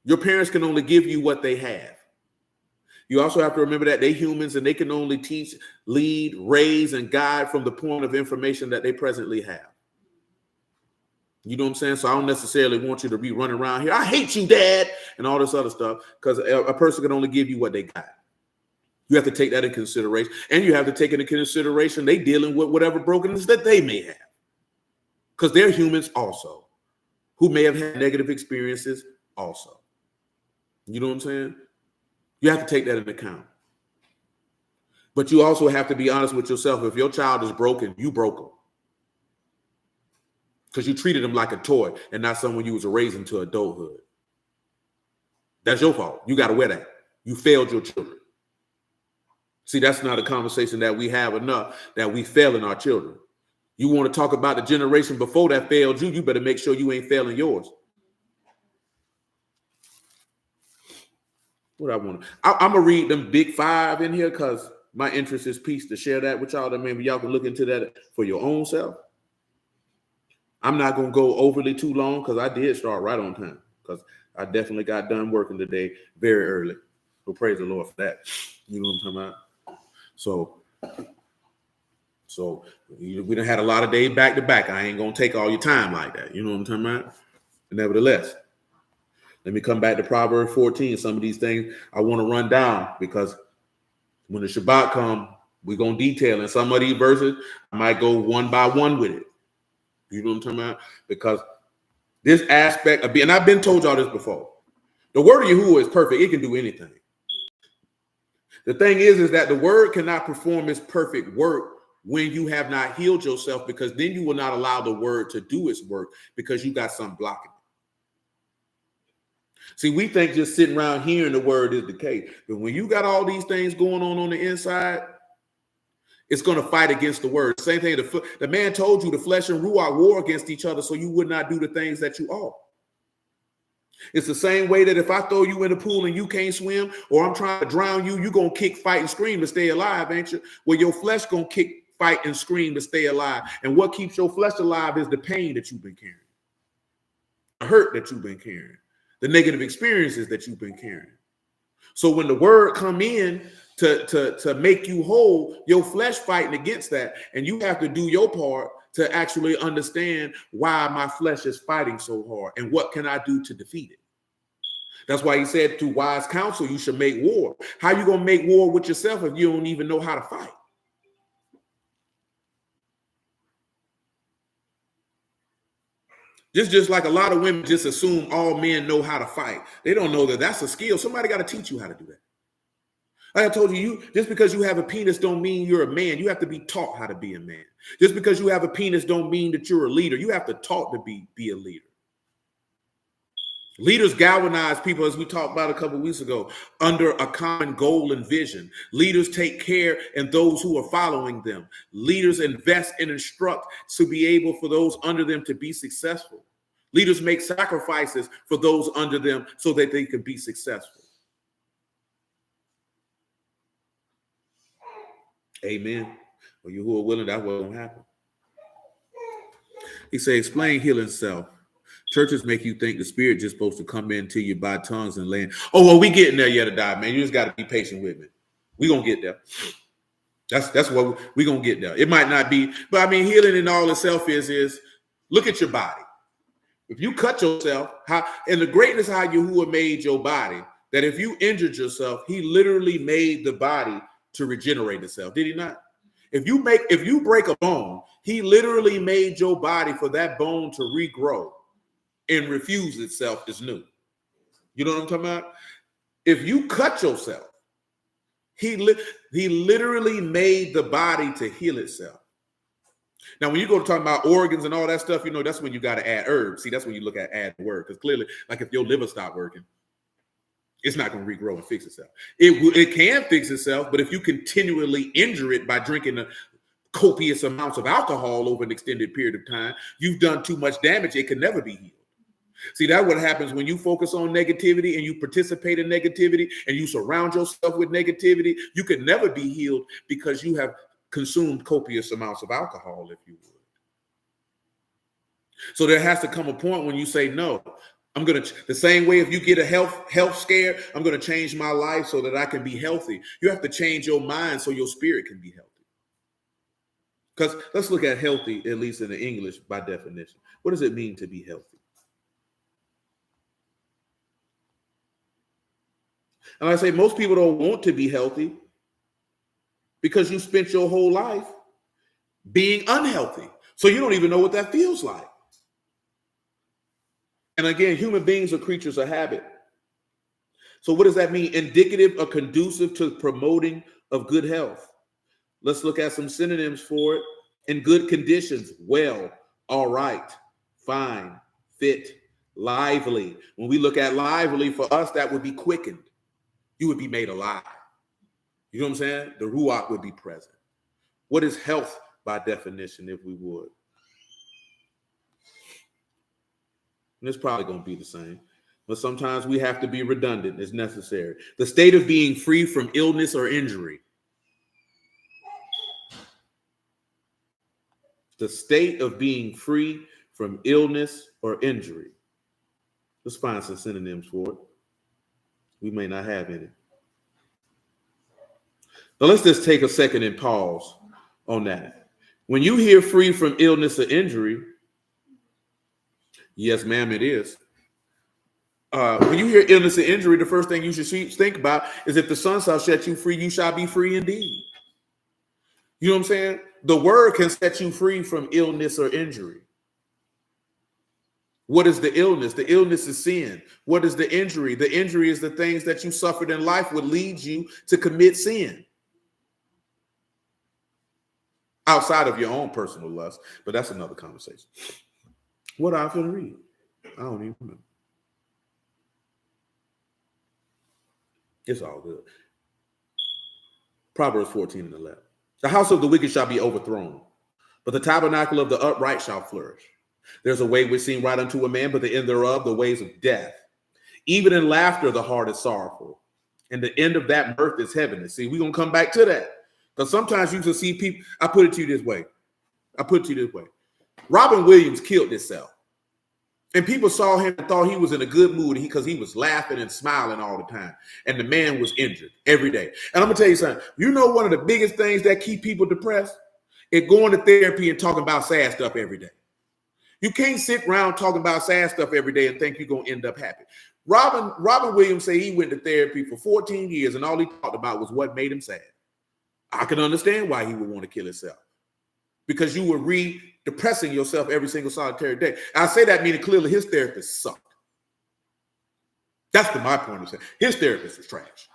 your parents can only give you what they have. You also have to remember that they're humans and they can only teach, lead, raise, and guide from the point of information that they presently have. You know what I'm saying? So I don't necessarily want you to be running around here, I hate you, Dad, and all this other stuff, because a person can only give you what they got. You have to take that in consideration. And you have to take into consideration they dealing with whatever brokenness that they may have. Because they're humans also, who may have had negative experiences also. You know what I'm saying? You have to take that into account. But you also have to be honest with yourself. If your child is broken, you broke them. Because you treated them like a toy and not someone you was raising to adulthood. That's your fault. You got to wear that. You failed your children. See, that's not a conversation that we have enough, that we failing our children. You want to talk about the generation before that failed you, you better make sure you ain't failing yours. What I want to, I'm gonna read them big five in here because my interest is peace to share that with y'all. That maybe y'all can look into that for your own self. I'm not gonna go overly too long because I did start right on time because I definitely got done working today very early. So praise the Lord for that. You know what I'm talking about? So we done had a lot of days back to back. I ain't gonna take all your time like that. You know what I'm talking about? Nevertheless, let me come back to Proverbs 14. Some of these things I want to run down because when the Shabbat come, we're going to detail. In some of these verses, I might go one by one with it. You know what I'm talking about? Because this aspect of being, and I've been told y'all this before, the word of Yahuwah is perfect. It can do anything. The thing is that the word cannot perform its perfect work when you have not healed yourself, because then you will not allow the word to do its work because you got something blocking it. See, we think just sitting around hearing the word is the case. But when you got all these things going on the inside, it's going to fight against the word. Same thing, the man told you the flesh and ruach war against each other so you would not do the things that you ought. It's the same way that if I throw you in the pool and you can't swim, or I'm trying to drown you, you're going to kick, fight, and scream to stay alive, ain't you? Well, your flesh going to kick, fight and scream to stay alive. And what keeps your flesh alive is the pain that you've been carrying, the hurt that you've been carrying, the negative experiences that you've been carrying. So when the word come in to make you whole, your flesh fighting against that, and you have to do your part to actually understand why my flesh is fighting so hard and what can I do to defeat it. That's why he said, through wise counsel, you should make war. How you going to make war with yourself if you don't even know how to fight? Just like a lot of women just assume all men know how to fight. They don't know that that's a skill. Somebody got to teach you how to do that. Like I told you, just because you have a penis don't mean you're a man. You have to be taught how to be a man. Just because you have a penis don't mean that you're a leader. You have to taught to be a leader. Leaders galvanize people, as we talked about a couple of weeks ago, under a common goal and vision. Leaders take care in those who are following them. Leaders invest and instruct to be able for those under them to be successful. Leaders make sacrifices for those under them so that they can be successful. Amen. For you who are willing, that won't happen. He said, explain healing self. Churches make you think the spirit just supposed to come into you by tongues and land. Oh, well, we getting there yet to die, man. You just got to be patient with me. We gonna get there. That's what we gonna get there. It might not be, but I mean, healing in all itself is look at your body. If you cut yourself, and the greatness how Yahuwah made your body, that if you injured yourself, he literally made the body to regenerate itself. Did he not? If you break a bone, he literally made your body for that bone to regrow and refuse itself as new. You know what I'm talking about? If you cut yourself, he literally made the body to heal itself. Now, when you go to talk about organs and all that stuff, you know, that's when you got to add herbs. See, that's when you look at add word, because clearly, like if your liver stopped working, it's not going to regrow and fix itself. It can fix itself, but if you continually injure it by drinking copious amounts of alcohol over an extended period of time, you've done too much damage. It can never be healed. See, that's what happens when you focus on negativity and you participate in negativity and you surround yourself with negativity. You can never be healed because you have consumed copious amounts of alcohol, if you would. So there has to come a point when you say, no, I'm going to, the same way if you get a health scare, I'm going to change my life so that I can be healthy. You have to change your mind so your spirit can be healthy. Because let's look at healthy, at least in the English by definition. What does it mean to be healthy? And I say most people don't want to be healthy because you spent your whole life being unhealthy. So you don't even know what that feels like. And again, human beings are creatures of habit. So what does that mean? Indicative or conducive to promoting of good health. Let's look at some synonyms for it. In good conditions, well, all right, fine, fit, lively. When we look at lively, for us, that would be quickened. You would be made alive. You know what I'm saying? The ruach would be present. What is health by definition, if we would? And it's probably going to be the same. But sometimes we have to be redundant as necessary. The state of being free from illness or injury. The state of being free from illness or injury. Let's find some synonyms for it. We may not have any. Now let's just take a second and pause on that. When you hear free from illness or injury, yes, ma'am, it is. When you hear illness or injury, the first thing you should think about is if the Son shall set you free, you shall be free indeed. You know what I'm saying? The word can set you free from illness or injury. What is the illness? The illness is sin. What is the injury? The injury is the things that you suffered in life would lead you to commit sin. Outside of your own personal lust, but that's another conversation. What I finna read? I don't even know. It's all good. Proverbs 14 and 11. The house of the wicked shall be overthrown, but the tabernacle of the upright shall flourish. There's a way which seems right unto a man, but the end thereof, the ways of death. Even in laughter, the heart is sorrowful, and the end of that mirth is heaviness. See, we're going to come back to that. Because sometimes you can see people, I put it to you this way. Robin Williams killed himself. And people saw him and thought he was in a good mood because he was laughing and smiling all the time. And the man was injured every day. And I'm going to tell you something. You know one of the biggest things that keep people depressed? It's going to therapy and talking about sad stuff every day. You can't sit around talking about sad stuff every day and think you're going to end up happy. Robin Williams said he went to therapy for 14 years and all he talked about was what made him sad. I can understand why he would want to kill himself. Because you were depressing yourself every single solitary day. I say that meaning clearly his therapist sucked. That's my point of saying. His therapist is trash.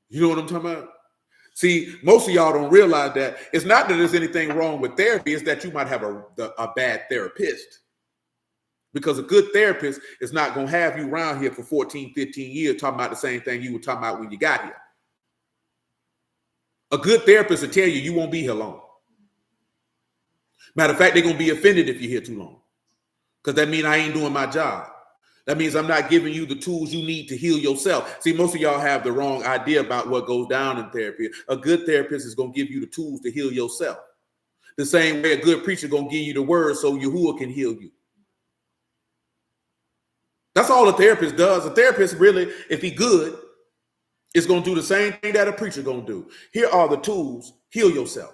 You know what I'm talking about? See, most of y'all don't realize that it's not that there's anything wrong with therapy. It's that you might have a bad therapist. Because a good therapist is not going to have you around here for 14, 15 years talking about the same thing you were talking about when you got here. A good therapist will tell you you won't be here long. Matter of fact, they're going to be offended if you're here too long. Because that means I ain't doing my job. That means I'm not giving you the tools you need to heal yourself. See, most of y'all have the wrong idea about what goes down in therapy. A good therapist is going to give you the tools to heal yourself. The same way a good preacher is going to give you the word so Yahuwah can heal you. That's all a therapist does. A therapist really, if he good, is going to do the same thing that a preacher going to do. Here are the tools. Heal yourself.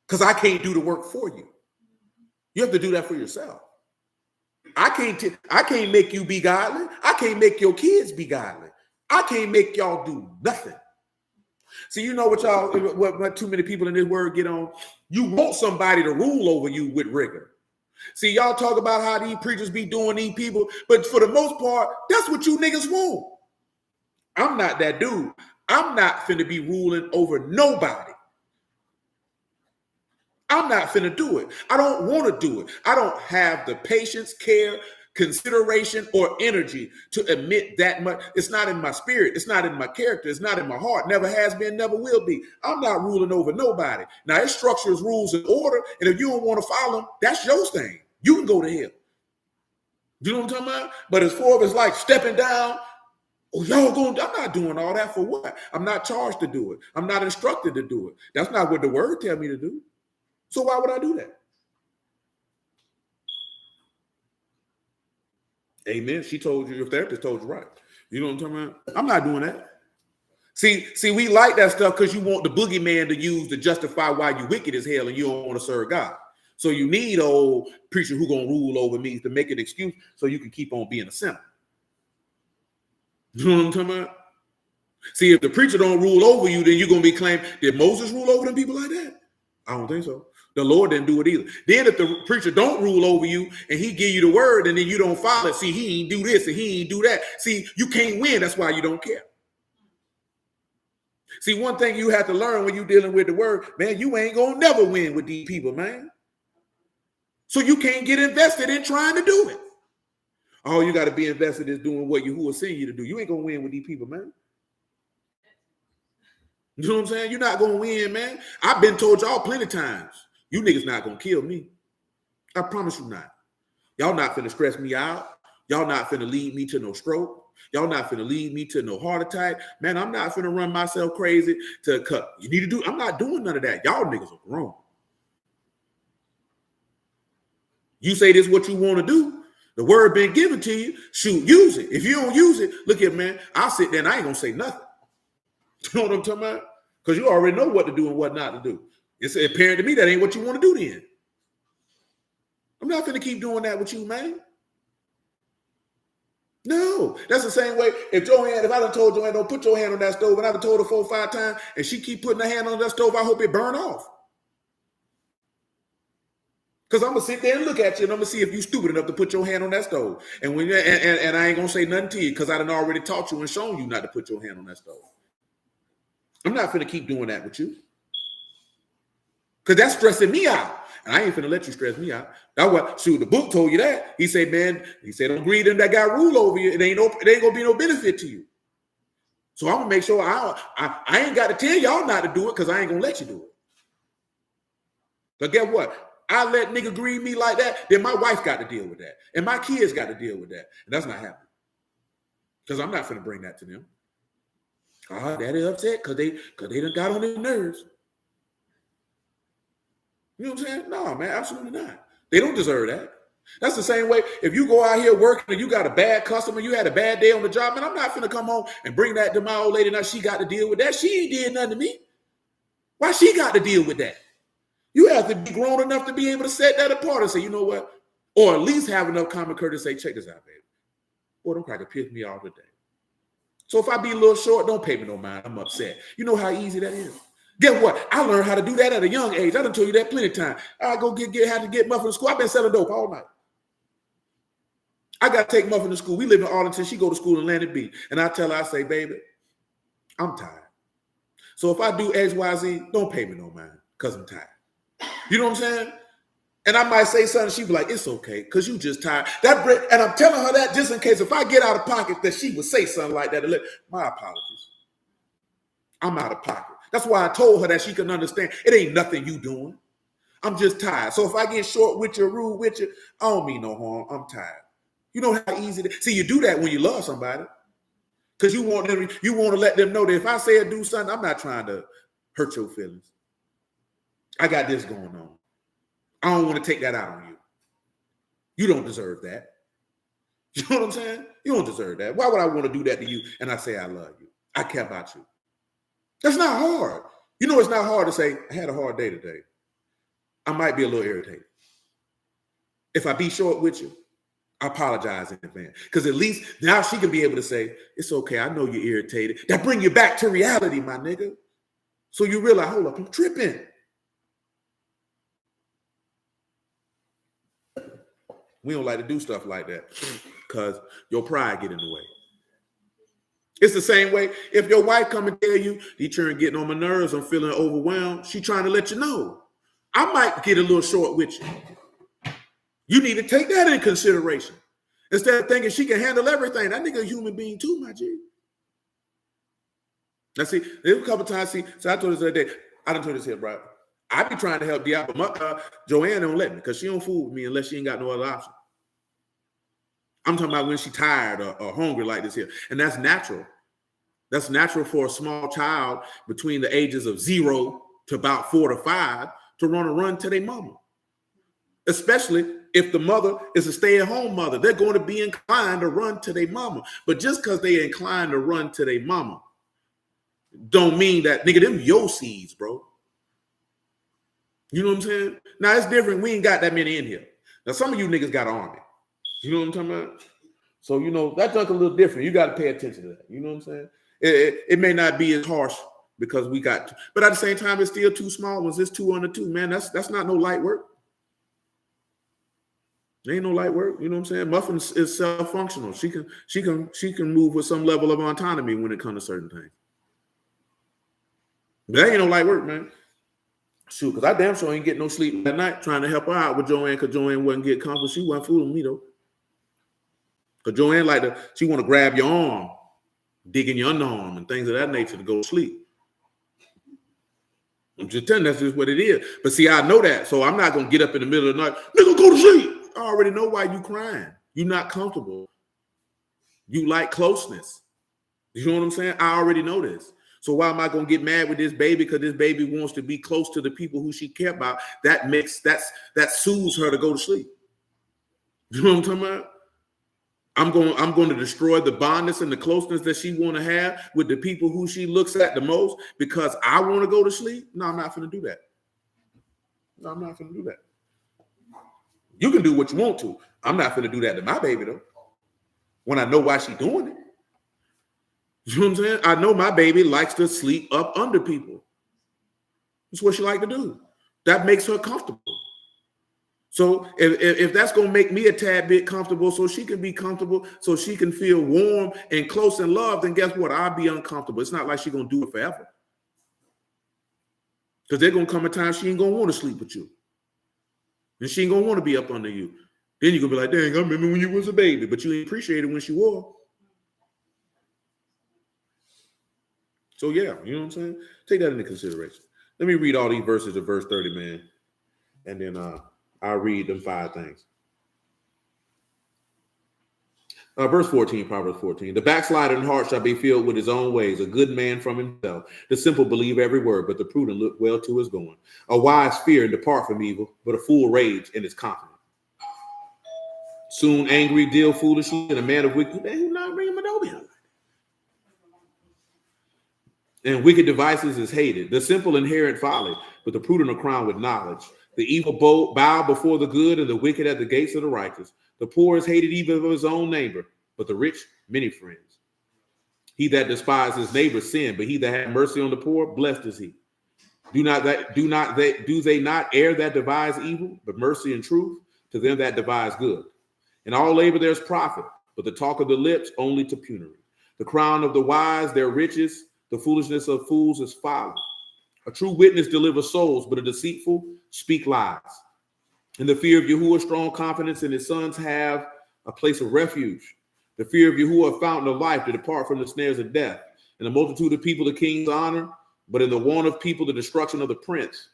Because I can't do the work for you. You have to do that for yourself. I can't make you be godly. I can't make your kids be godly. I can't make y'all do nothing. See, you know what too many people in this word get on? You want somebody to rule over you with rigor. See, y'all talk about how these preachers be doing these people, but for the most part, that's what you niggas want. I'm not that dude. I'm not finna be ruling over nobody. I'm not finna do it. I don't want to do it. I don't have the patience, care, consideration, or energy to admit that much. It's not in my spirit. It's not in my character. It's not in my heart. Never has been, never will be. I'm not ruling over nobody. Now, it structures rules and order, and if you don't want to follow them, that's your thing. You can go to hell. You know what I'm talking about? But as far as like stepping down, oh, y'all going, I'm not doing all that for what? I'm not charged to do it. I'm not instructed to do it. That's not what the word tell me to do. So why would I do that? Amen. She told you, your therapist told you right. You know what I'm talking about? I'm not doing that. See, we like that stuff because you want the boogeyman to use to justify why you wicked as hell and you don't want to serve God. So you need an old preacher who gonna rule over me to make an excuse so you can keep on being a sinner. You know what I'm talking about? See, if the preacher don't rule over you, then you're gonna be claiming, did Moses rule over them people like that? I don't think so. The Lord didn't do it either. Then if the preacher don't rule over you and he give you the word and then you don't follow it, see, he ain't do this and he ain't do that. See, you can't win. That's why you don't care. See, one thing you have to learn when you're dealing with the word, man, you ain't going to never win with these people, man. So you can't get invested in trying to do it. All you got to be invested is doing what Yahuwah sent you to do. You ain't going to win with these people, man. You know what I'm saying? You're not going to win, man. I've been told y'all plenty of times. You niggas not going to kill me. I promise you not. Y'all not finna stress me out. Y'all not finna lead me to no stroke. Y'all not finna lead me to no heart attack. Man, I'm not finna run myself crazy to cut. You need to do, I'm not doing none of that. Y'all niggas are grown. You say this is what you want to do. The word been given to you. Shoot, use it. If you don't use it, look here, man. I'll sit there and I ain't going to say nothing. You know what I'm talking about? Because you already know what to do and what not to do. It's apparent to me that ain't what you want to do then. I'm not going to keep doing that with you, man. No, that's the same way. If I done told Joanne, don't put your hand on that stove, and I done told her 4 or 5 times, and she keep putting her hand on that stove, I hope it burn off. Because I'm going to sit there and look at you, and I'm going to see if you stupid enough to put your hand on that stove. And when and I ain't going to say nothing to you because I done already taught you and shown you not to put your hand on that stove. I'm not going to keep doing that with you. Because that's stressing me out. And I ain't finna let you stress me out. That's what, shoot, the book told you that. He said, man, don't greed them that got rule over you. It ain't gonna be no benefit to you. So I'm gonna make sure I ain't got to tell y'all not to do it because I ain't gonna let you do it. But guess what? I let nigga greed me like that, then my wife got to deal with that. And my kids got to deal with that. And that's not happening. Because I'm not finna bring that to them. Daddy upset because they done got on their nerves. You know what I'm saying? No, man, absolutely not. They don't deserve that. That's the same way if you go out here working and you got a bad customer, you had a bad day on the job, man, I'm not finna come home and bring that to my old lady. Now she got to deal with that. She ain't did nothing to me. Why she got to deal with that? You have to be grown enough to be able to set that apart and say, you know what? Or at least have enough common courtesy to say, check this out, baby. Boy, them crackers piss me off today. So if I be a little short, don't pay me no mind. I'm upset. You know how easy that is. Guess what? I learned how to do that at a young age. I done told you that plenty of times. I go had to get Muffin to school. I've been selling dope all night. I got to take Muffin to school. We live in Arlington. She go to school in Atlantic Beach. And I tell her, I say, baby, I'm tired. So if I do X, Y, Z, don't pay me no mind because I'm tired. You know what I'm saying? And I might say something, she'd be like, it's okay, because you just tired. And I'm telling her that just in case if I get out of pocket that she would say something like that. My apologies. I'm out of pocket. That's why I told her that she can understand it ain't nothing you doing. I'm just tired. So if I get short with you, rude with you, I don't mean no harm. I'm tired. You know how easy it is. See, you do that when you love somebody. Because you want to let them know that if I say or do something, I'm not trying to hurt your feelings. I got this going on. I don't want to take that out on you. You don't deserve that. You know what I'm saying? You don't deserve that. Why would I want to do that to you and I say I love you? I care about you. That's not hard. You know it's not hard to say, I had a hard day today. I might be a little irritated. If I be short with you, I apologize in advance. Because at least now she can be able to say, it's okay, I know you're irritated. That bring you back to reality, my nigga. So you realize, hold up, I'm tripping. We don't like to do stuff like that because your pride get in the way. It's the same way if your wife come and tell you, "Detroit getting on my nerves, I'm feeling overwhelmed." She trying to let you know. I might get a little short with you. You need to take that in consideration. Instead of thinking she can handle everything. That nigga a human being too, my G. Now see, there's a couple times, so I told this the other day, I done told this here, bro. I be trying to help D out, but Joanne don't let me because she don't fool with me unless she ain't got no other option. I'm talking about when she's tired or hungry like this here. And that's natural. That's natural for a small child between the ages of 0 to about 4 to 5 to run to their mama. Especially if the mother is a stay-at-home mother. They're going to be inclined to run to their mama. But just because they're inclined to run to their mama don't mean that, nigga, them your seeds, bro. You know what I'm saying? Now, it's different. We ain't got that many in here. Now, some of you niggas got an army. You know what I'm talking about? So, you know, that junk a little different. You got to pay attention to that. You know what I'm saying? It may not be as harsh because we got, but at the same time, it's still 2 small ones. It's 2 under 2, man. That's not no light work. There ain't no light work. You know what I'm saying? Muffin is self-functional. She can move with some level of autonomy when it comes to certain things. That ain't no light work, man. Shoot, because I damn sure ain't getting no sleep that night trying to help her out with Joanne because Joanne wasn't getting comfortable. She wasn't fooling me, though. Because Joanne she want to grab your arm, dig in your underarm and things of that nature to go to sleep. I'm just telling you, that's just what it is. But see, I know that, so I'm not going to get up in the middle of the night, nigga, go to sleep. I already know why you crying. You're not comfortable. You like closeness. You know what I'm saying? I already know this. So why am I going to get mad with this baby? Because this baby wants to be close to the people who she care about. That soothes her to go to sleep. You know what I'm talking about? I'm going to destroy the bondness and the closeness that she want to have with the people who she looks at the most because I want to go to sleep. No, I'm not going to do that. No, I'm not going to do that. You can do what you want to. I'm not going to do that to my baby though. When I know why she's doing it. You know what I'm saying? I know my baby likes to sleep up under people. That's what she like to do. That makes her comfortable. So if that's going to make me a tad bit comfortable so she can be comfortable, so she can feel warm and close and loved, then guess what? I'll be uncomfortable. It's not like she's going to do it forever. Because there's going to come a time she ain't going to want to sleep with you. And she ain't going to want to be up under you. Then you're going to be like, dang, I remember when you was a baby, but you ain't appreciate it when she was. So yeah, you know what I'm saying? Take that into consideration. Let me read all these verses of verse 30, man. And then I'll read them 5 things. Verse 14, Proverbs 14. The backslider in heart shall be filled with his own ways, a good man from himself. The simple believe every word, but the prudent look well to his going. A wise fear and depart from evil, but a fool rage and is confident. Soon angry deal foolishly, and a man of wicked, who not bringing my doorbell? And wicked devices is hated. The simple inherit folly, but the prudent are crowned with knowledge. The evil bow before the good, and the wicked at the gates of the righteous. The poor is hated even of his own neighbor, but the rich many friends. He that despises his neighbor sin, but he that hath mercy on the poor, blessed is he. Do they not err that devise evil, but mercy and truth to them that devise good? In all labor there's profit, but the talk of the lips only to penury. The crown of the wise their riches, the foolishness of fools is folly. A true witness delivers souls, but a deceitful speak lies. In the fear of Yahuwah, strong confidence in his sons have a place of refuge. The fear of Yahuwah, a fountain of life, to depart from the snares of death. In the multitude of people, the king's honor, but in the want of people, the destruction of the prince.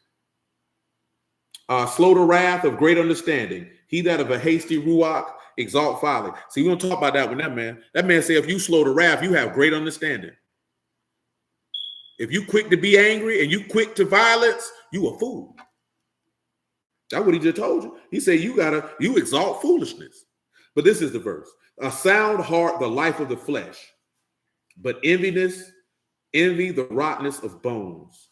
Slow to wrath, of great understanding. He that of a hasty ruach exalt folly. See, we don't talk about that with that man. That man say, if you slow to wrath, you have great understanding. If you quick to be angry and you quick to violence, you a fool. That's what he just told you. He said you exalt foolishness. But this is the verse. A sound heart, the life of the flesh, but envy, the rottenness of bones.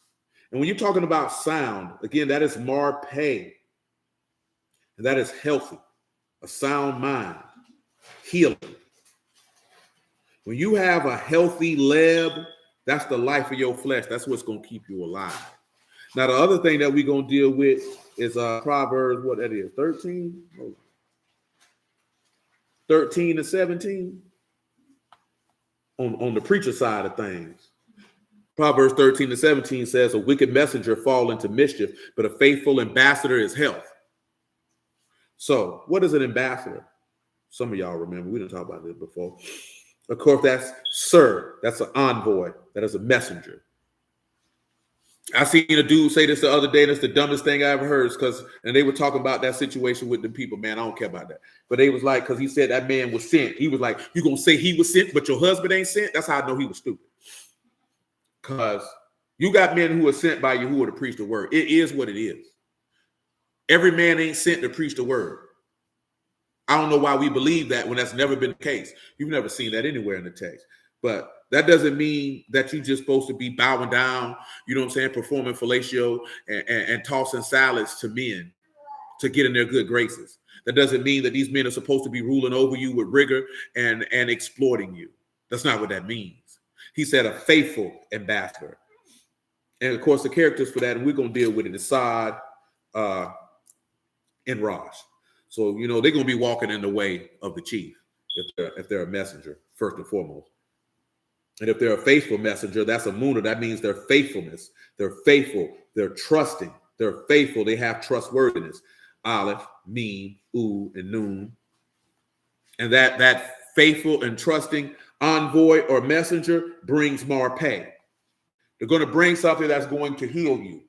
And when you're talking about sound, again, that is marpe. And that is healthy, a sound mind, healing. When you have a healthy leb, that's the life of your flesh. That's what's going to keep you alive. Now, the other thing that we're going to deal with is Proverbs, what that is, 13? 13 and 17 on the preacher side of things. Proverbs 13 and 17 says, a wicked messenger fall into mischief, but a faithful ambassador is health. So what is an ambassador? Some of y'all remember, we didn't talk about this before. Of course, that's sir, that's an envoy, that is a messenger. I seen a dude say this the other day, and it's the dumbest thing I ever heard, and they were talking about that situation with the people, man, I don't care about that. But they was like, because he said that man was sent. He was like, you going to say he was sent, but your husband ain't sent? That's how I know he was stupid. Because you got men who are sent by Yahuwah to preach the word. It is what it is. Every man ain't sent to preach the word. I don't know why we believe that when that's never been the case. You've never seen that anywhere in the text. But that doesn't mean that you're just supposed to be bowing down, you know what I'm saying, performing fellatio and tossing salads to men to get in their good graces. That doesn't mean that these men are supposed to be ruling over you with rigor and exploiting you. That's not what that means. He said a faithful ambassador. And of course, the characters for that, and we're going to deal with it, is Saad and Rosh. So, you know, they're going to be walking in the way of the chief if they're a messenger, first and foremost. And if they're a faithful messenger, that's a Munah. That means their faithfulness. They're faithful. They're trusting. They're faithful. They have trustworthiness. Aleph, Mim, U, and Nun. And that faithful and trusting envoy or messenger brings marpe. They're going to bring something that's going to heal you.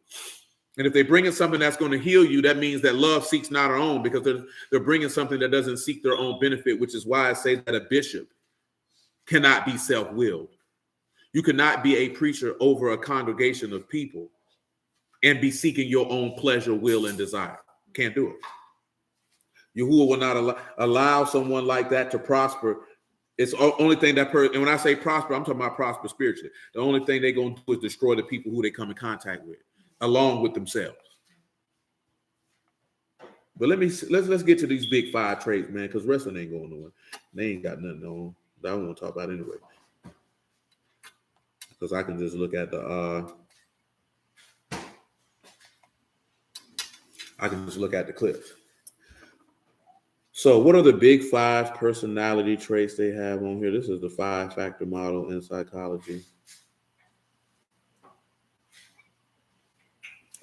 And if they're bringing something that's going to heal you, that means that love seeks not our own, because they're bringing something that doesn't seek their own benefit, which is why I say that a bishop cannot be self-willed. You cannot be a preacher over a congregation of people and be seeking your own pleasure, will, and desire. Can't do it. Yahuwah will not allow someone like that to prosper. It's the only thing that and when I say prosper, I'm talking about prosper spiritually. The only thing they're going to do is destroy the people who they come in contact with, along with themselves. But let's get to these big five traits, man, because wrestling ain't going nowhere. They ain't got nothing on that I want to talk about anyway. Because I can just look at the clips. So what are the big five personality traits they have on here? This is the 5-factor model in psychology.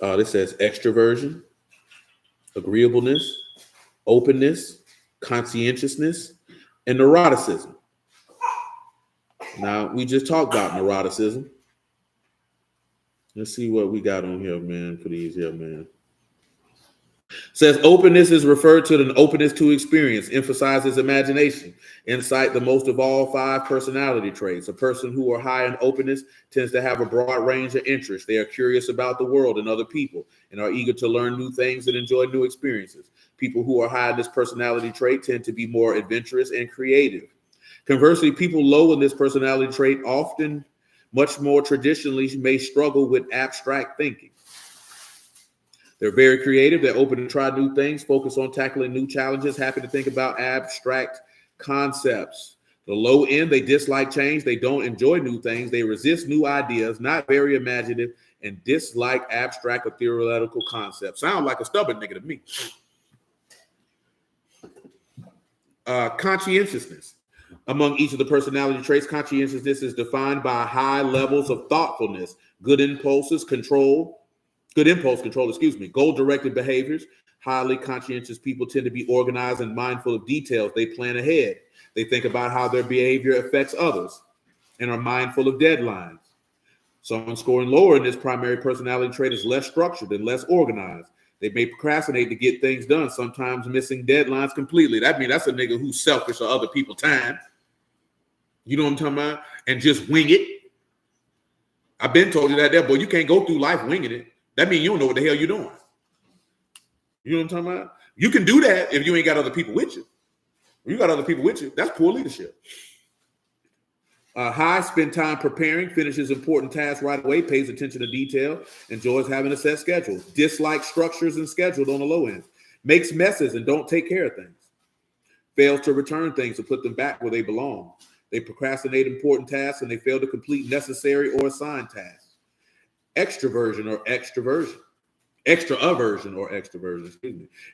This says extroversion, agreeableness, openness, conscientiousness, and neuroticism. Now, we just talked about neuroticism. Let's see what we got on here, man, for these here, man. Says openness is referred to an openness to experience, emphasizes imagination, insight, the most of all 5 personality traits. A person who are high in openness tends to have a broad range of interests. They are curious about the world and other people and are eager to learn new things and enjoy new experiences. People who are high in this personality trait tend to be more adventurous and creative. Conversely, people low in this personality trait often, much more traditionally, may struggle with abstract thinking. They're very creative. They're open to try new things, focus on tackling new challenges, happy to think about abstract concepts. The low end, they dislike change. They don't enjoy new things. They resist new ideas, not very imaginative, and dislike abstract or theoretical concepts. Sound like a stubborn nigga to me. Conscientiousness. Among each of the personality traits, conscientiousness is defined by high levels of thoughtfulness, good impulse control, goal-directed behaviors. Highly conscientious people tend to be organized and mindful of details. They plan ahead. They think about how their behavior affects others and are mindful of deadlines. Someone scoring lower in this primary personality trait is less structured and less organized. They may procrastinate to get things done, sometimes missing deadlines completely. That means that's a nigga who's selfish of other people's time. You know what I'm talking about? And just wing it. I've been told you that there, boy, you can't go through life winging it. That means you don't know what the hell you're doing. You know what I'm talking about? You can do that if you ain't got other people with you. When you got other people with you, that's poor leadership. High, spend time preparing, finishes important tasks right away, pays attention to detail, enjoys having a set schedule, dislikes structures and scheduled on the low end, makes messes and don't take care of things, fails to return things or put them back where they belong. They procrastinate important tasks and they fail to complete necessary or assigned tasks. Extraversion,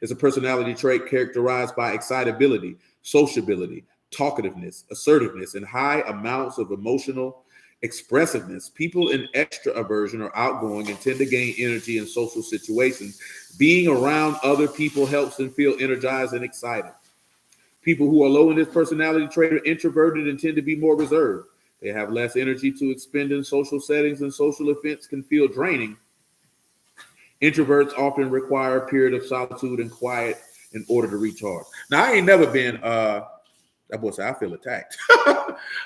is a personality trait characterized by excitability, sociability, talkativeness, assertiveness, and high amounts of emotional expressiveness. People in extraversion are outgoing and tend to gain energy in social situations. Being around other people helps them feel energized and excited. People who are low in this personality trait are introverted and tend to be more reserved. They have less energy to expend in social settings, and social events can feel draining. Introverts often require a period of solitude and quiet in order to recharge. Now, I ain't never been, that boy said, I feel attacked.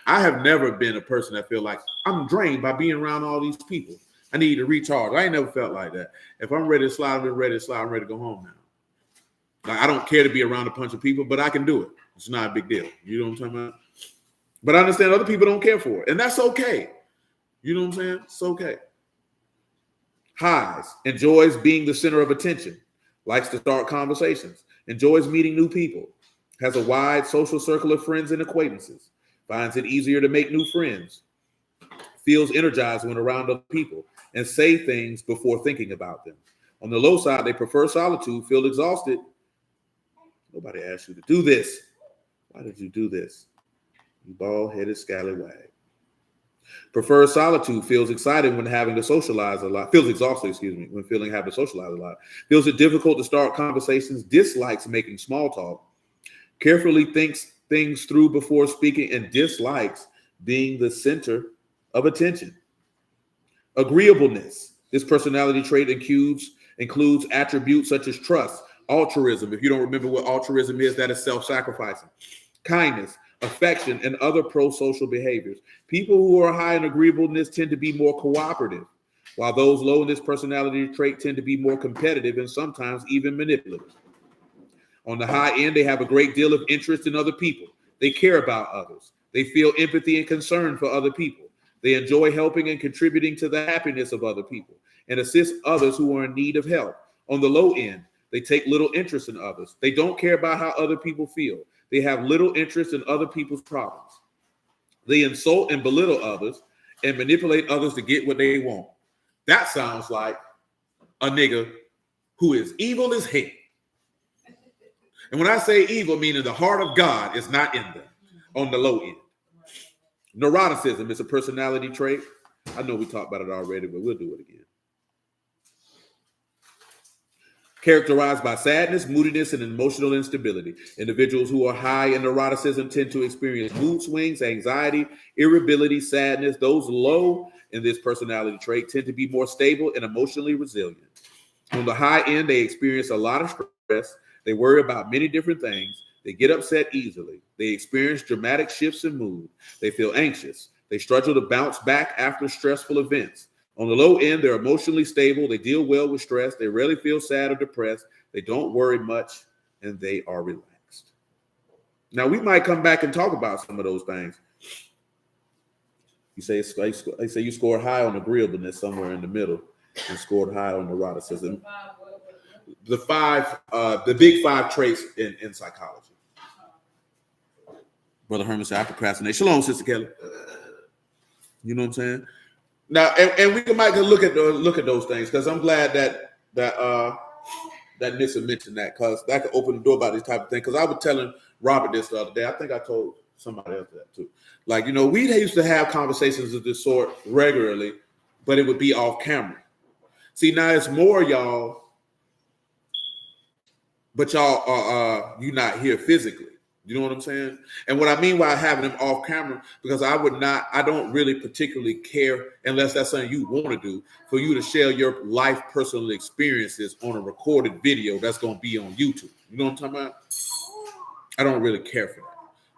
I have never been a person that feel like I'm drained by being around all these people. I need to recharge. I ain't never felt like that. If I'm ready to slide, I'm ready to slide. I'm ready to go home now. Like, I don't care to be around a bunch of people, but I can do it. It's not a big deal. You know what I'm talking about? But I understand other people don't care for it, and that's okay. You know what I'm saying? It's okay. Highs, enjoys being the center of attention, likes to start conversations, enjoys meeting new people, has a wide social circle of friends and acquaintances, finds it easier to make new friends, feels energized when around other people, and say things before thinking about them. On the low side, they prefer solitude, feel exhausted. Nobody asked you to do this. Why did you do this? You bald-headed scallywag. Prefers solitude, feels excited when having to socialize a lot, feels exhausted, when having to socialize a lot, feels it difficult to start conversations, dislikes making small talk, carefully thinks things through before speaking, and dislikes being the center of attention. Agreeableness. This personality trait includes attributes such as trust, altruism. If you don't remember what altruism is, that is self-sacrificing. Kindness, affection, and other pro-social behaviors. People who are high in agreeableness tend to be more cooperative, while those low in this personality trait tend to be more competitive and sometimes even manipulative. On the high end, they have a great deal of interest in other people. They care about others. They feel empathy and concern for other people. They enjoy helping and contributing to the happiness of other people and assist others who are in need of help. On the low end, they take little interest in others. They don't care about how other people feel. They have little interest in other people's problems. They insult and belittle others and manipulate others to get what they want. That sounds like a nigga who is evil as hell. And when I say evil, meaning the heart of God is not in them on the low end. Neuroticism is a personality trait. I know we talked about it already, but we'll do it again. Characterized by sadness, moodiness, and emotional instability. Individuals who are high in neuroticism tend to experience mood swings, anxiety, irritability, sadness. Those low in this personality trait tend to be more stable and emotionally resilient. On the high end, they experience a lot of stress stress. They worry about many different things. They get upset easily. They experience dramatic shifts in mood. They feel anxious. They struggle to bounce back after stressful events. On the low end, they're emotionally stable. They deal well with stress. They rarely feel sad or depressed. They don't worry much, and they are relaxed. Now, we might come back and talk about some of those things. You say you scored high on agreeableness somewhere in the middle and scored high on neuroticism. The big five traits in psychology. Brother Herman said, I procrastinate. Shalom, Sister Kelly. You know what I'm saying? Now, and we might look at those things, because I'm glad that Nissa mentioned that, because that could open the door about this type of thing. Because I was telling Robert this the other day. I think I told somebody else that too. Like, we used to have conversations of this sort regularly, but it would be off camera. See, now it's more y'all, but y'all are you're not here physically. You know what I'm saying? And what I mean by having them off camera, because I don't really particularly care, unless that's something you want to do, for you to share your life personal experiences on a recorded video that's going to be on YouTube. You know what I'm talking about? I don't really care for that.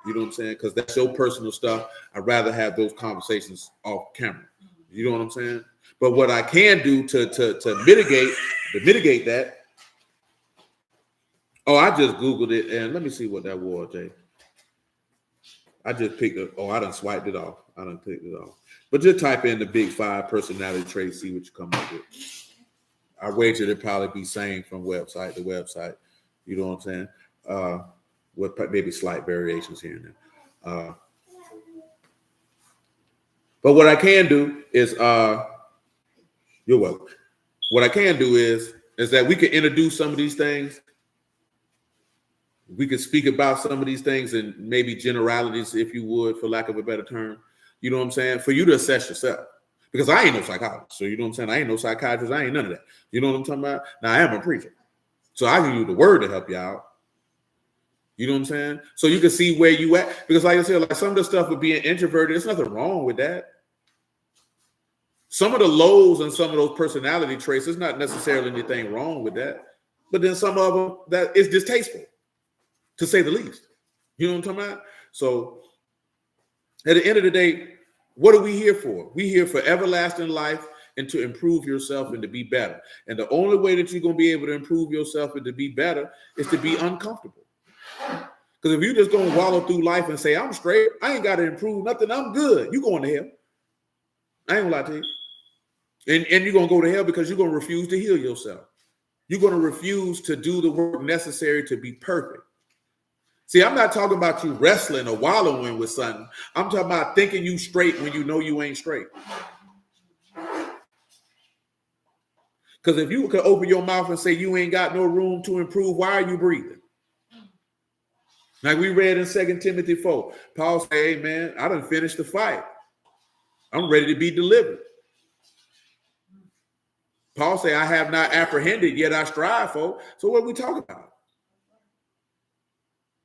You know what I'm saying? Because that's your personal stuff. I'd rather have those conversations off camera. You know what I'm saying? But what I can do to mitigate that. Oh, I just Googled it, and let me see what that was, Jay. I just picked it. Oh, I done swiped it off. I done picked it off. But just type in the big five personality traits, see what you come up with. I wager it'll probably be same from website to website. You know what I'm saying? With maybe slight variations here and there. But what I can do is, you're welcome. What I can do is that we can introduce some of these things. We could speak about some of these things and maybe generalities, if you would, for lack of a better term. You know what I'm saying? For you to assess yourself. Because I ain't no psychologist. So you know what I'm saying? I ain't no psychiatrist. I ain't none of that. You know what I'm talking about? Now, I am a preacher. So I can use the word to help you out. You know what I'm saying? So you can see where you at. Because like I said, like some of the stuff with being introverted, there's nothing wrong with that. Some of the lows and some of those personality traits, there's not necessarily anything wrong with that. But then some of them, that is distasteful, to say the least. You know what I'm talking about? So at the end of the day, what are we here for? We here for everlasting life and to improve yourself and to be better. And the only way that you're going to be able to improve yourself and to be better is to be uncomfortable. Because if you're just going to wallow through life and say, I'm straight, I ain't got to improve nothing, I'm good, you're going to hell. I ain't going to lie to you. And you're going to go to hell because you're going to refuse to heal yourself. You're going to refuse to do the work necessary to be perfect. See, I'm not talking about you wrestling or wallowing with something. I'm talking about thinking you straight when you know you ain't straight. Because if you could open your mouth and say you ain't got no room to improve, why are you breathing? Like we read in 2 Timothy 4, Paul said, hey, man, I done finished the fight. I'm ready to be delivered. Paul said, I have not apprehended, yet I strive for. So what are we talking about?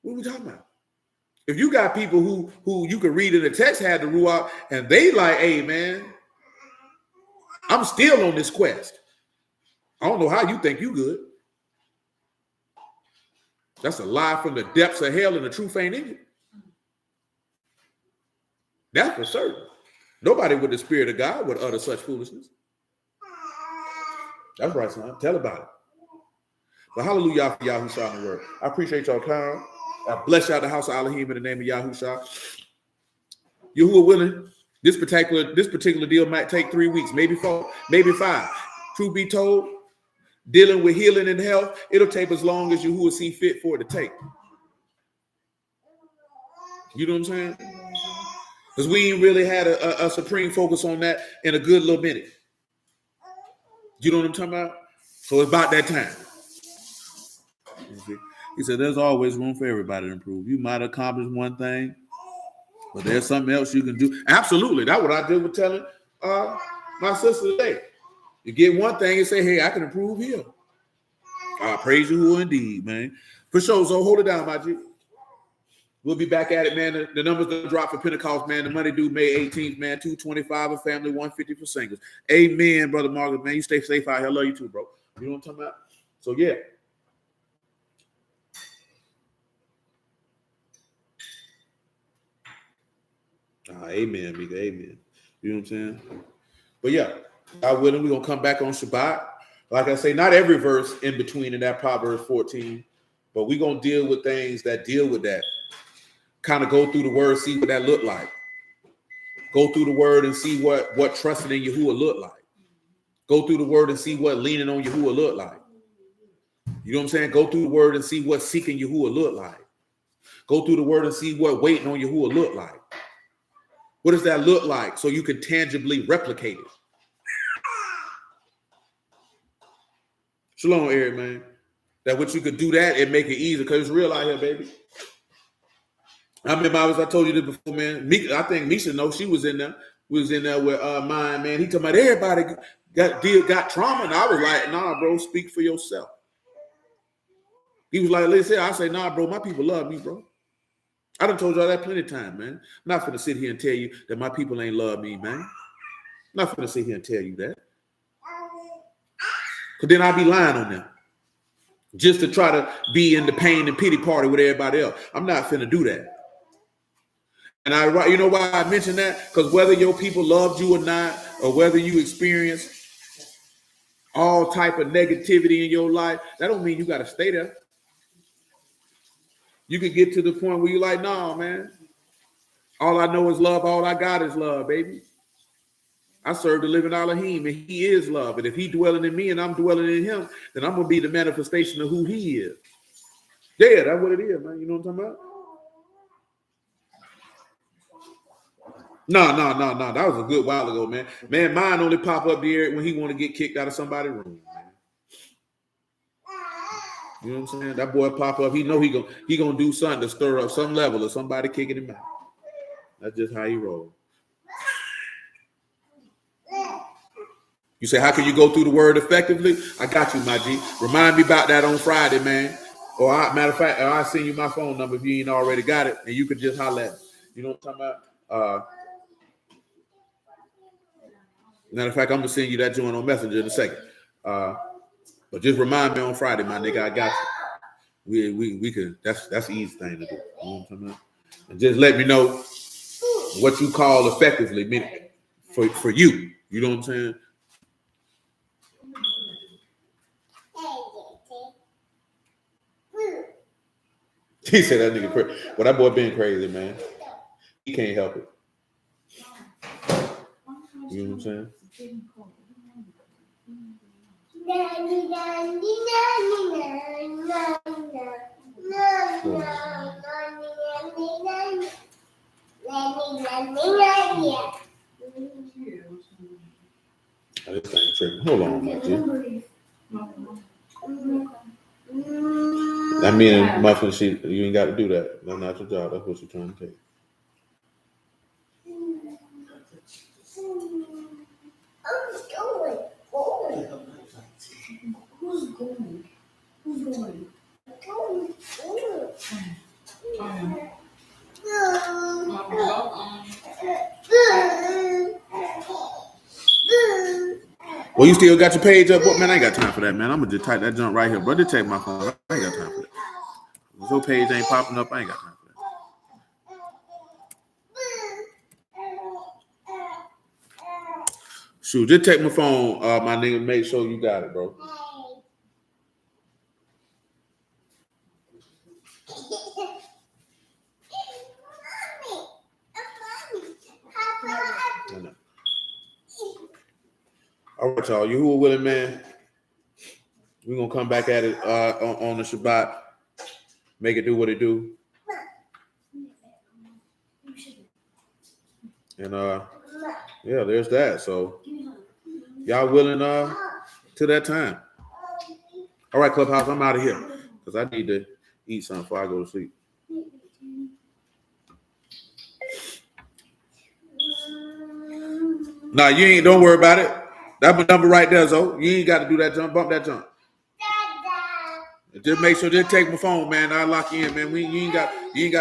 What are we talking about? If you got people who you could read in the text had the ruach, and they like, hey, man, I'm still on this quest. I don't know how you think you good. That's a lie from the depths of hell, and the truth ain't in you. That's for certain. Nobody with the Spirit of God would utter such foolishness. That's right, son. Tell about it. But hallelujah for Yahushua in the word. I appreciate y'all time. I bless y'all the house of Elohim in the name of Yahushua. You who are willing, this particular deal might take 3 weeks, maybe 4, maybe 5. Truth be told, dealing with healing and health, it'll take as long as you who will see fit for it to take. You know what I'm saying? Because we ain't really had a supreme focus on that in a good little minute. You know what I'm talking about? So it's about that time. He said, there's always room for everybody to improve. You might accomplish one thing, but there's something else you can do. Absolutely. That's what I did with telling my sister today. You get one thing and say, hey, I can improve here. I praise you who indeed, man. For sure. So hold it down, my G. We'll be back at it, man. The numbers that drop for Pentecost, man. The money due May 18th, man. $225 a family, $150 for singles. Amen, Brother Marcus, man. You stay safe out here. I love you too, bro. You know what I'm talking about? So, yeah. Amen, Mika. Amen. You know what I'm saying? But yeah, God willing, we're going to come back on Shabbat. Like I say, not every verse in between in that Proverbs 14, but we're going to deal with things that deal with that. Kind of go through the word, see what that look like. Go through the word and see what trusting in Yahuwah look like. Go through the word and see what leaning on Yahuwah look like. You know what I'm saying? Go through the word and see what seeking Yahuwah look like. Go through the word and see what waiting on Yahuwah look like. What does that look like so you can tangibly replicate it? Shalom, Eric, man. That what you could do that and make it easy because it's real out here, baby. I remember I told you this before, man. I think Misha knows she was in there. We was in there with mine, man. He talking about everybody got trauma. And I was like, nah, bro, speak for yourself. He was like, listen, I say, nah, bro, my people love me, bro. I done told y'all that plenty of times, man. I'm not finna sit here and tell you that my people ain't love me, man. I'm not finna sit here and tell you that. Because then I'd be lying on them. Just to try to be in the pain and pity party with everybody else. I'm not finna do that. And you know why I mention that? Because whether your people loved you or not, or whether you experience all type of negativity in your life, that don't mean you got to stay there. You could get to the point where you're like, nah, man. All I know is love. All I got is love, baby. I serve the living Elohim, and he is love. And if he dwelling in me and I'm dwelling in him, then I'm going to be the manifestation of who he is. Yeah, that's what it is, man. You know what I'm talking about? No. That was a good while ago, man. Man, mine only pop up there when he want to get kicked out of somebody's room, man. You know what I'm saying? That boy pop up. He know he gonna do something to stir up some level of somebody kicking him out. That's just how he rolls. You say, how can you go through the word effectively? I got you, my G. Remind me about that on Friday, man. Or matter of fact, I'll send you my phone number if you ain't already got it, and you can just holler at me. You know what I'm talking about? Matter of fact, I'm gonna send you that joint on Messenger in a second. But just remind me on Friday, my nigga. I got you. We could. That's the easy thing to do. You know what I'm talking about? And just let me know what you call effectively for you. You know what I'm saying? He said that nigga crazy. Well, that boy being crazy, man. He can't help it. You know what I'm saying? This thing tripping. Hold on, my G. That mean muffin shit. You ain't got to do that. That's not your job. That's what you're trying to take. Who's going? Well, you still got your page up? Man, I ain't got time for that, man. I'm gonna just type that junk right here, bro. Just take my phone. I ain't got time for that. If your page ain't popping up, I ain't got time for that. Shoot, just take my phone, my nigga. Make sure you got it, bro. All right, y'all. Yahuwah willing, man. We're gonna come back at it on the Shabbat. Make it do what it do. And yeah, there's that. So y'all willing to that time. All right, Clubhouse, I'm out of here because I need to eat something before I go to sleep. Nah, you ain't. Don't worry about it. That's my number right there, Zo. You ain't got to do that jump. Bump that jump. Just make sure. Just take my phone, man. I'll lock you in, man. You ain't got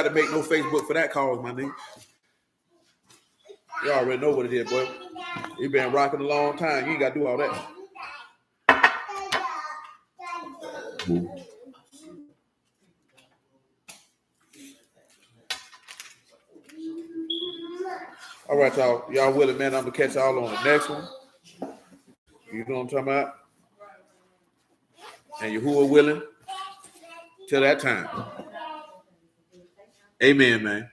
to make no Facebook for that cause, my nigga. You already know what it is, boy. You been rocking a long time. You ain't got to do all that. All right, y'all. Y'all with it, man. I'm going to catch y'all on the next one. You know what I'm talking about? And Yahuwah willing, till that time. Amen, man.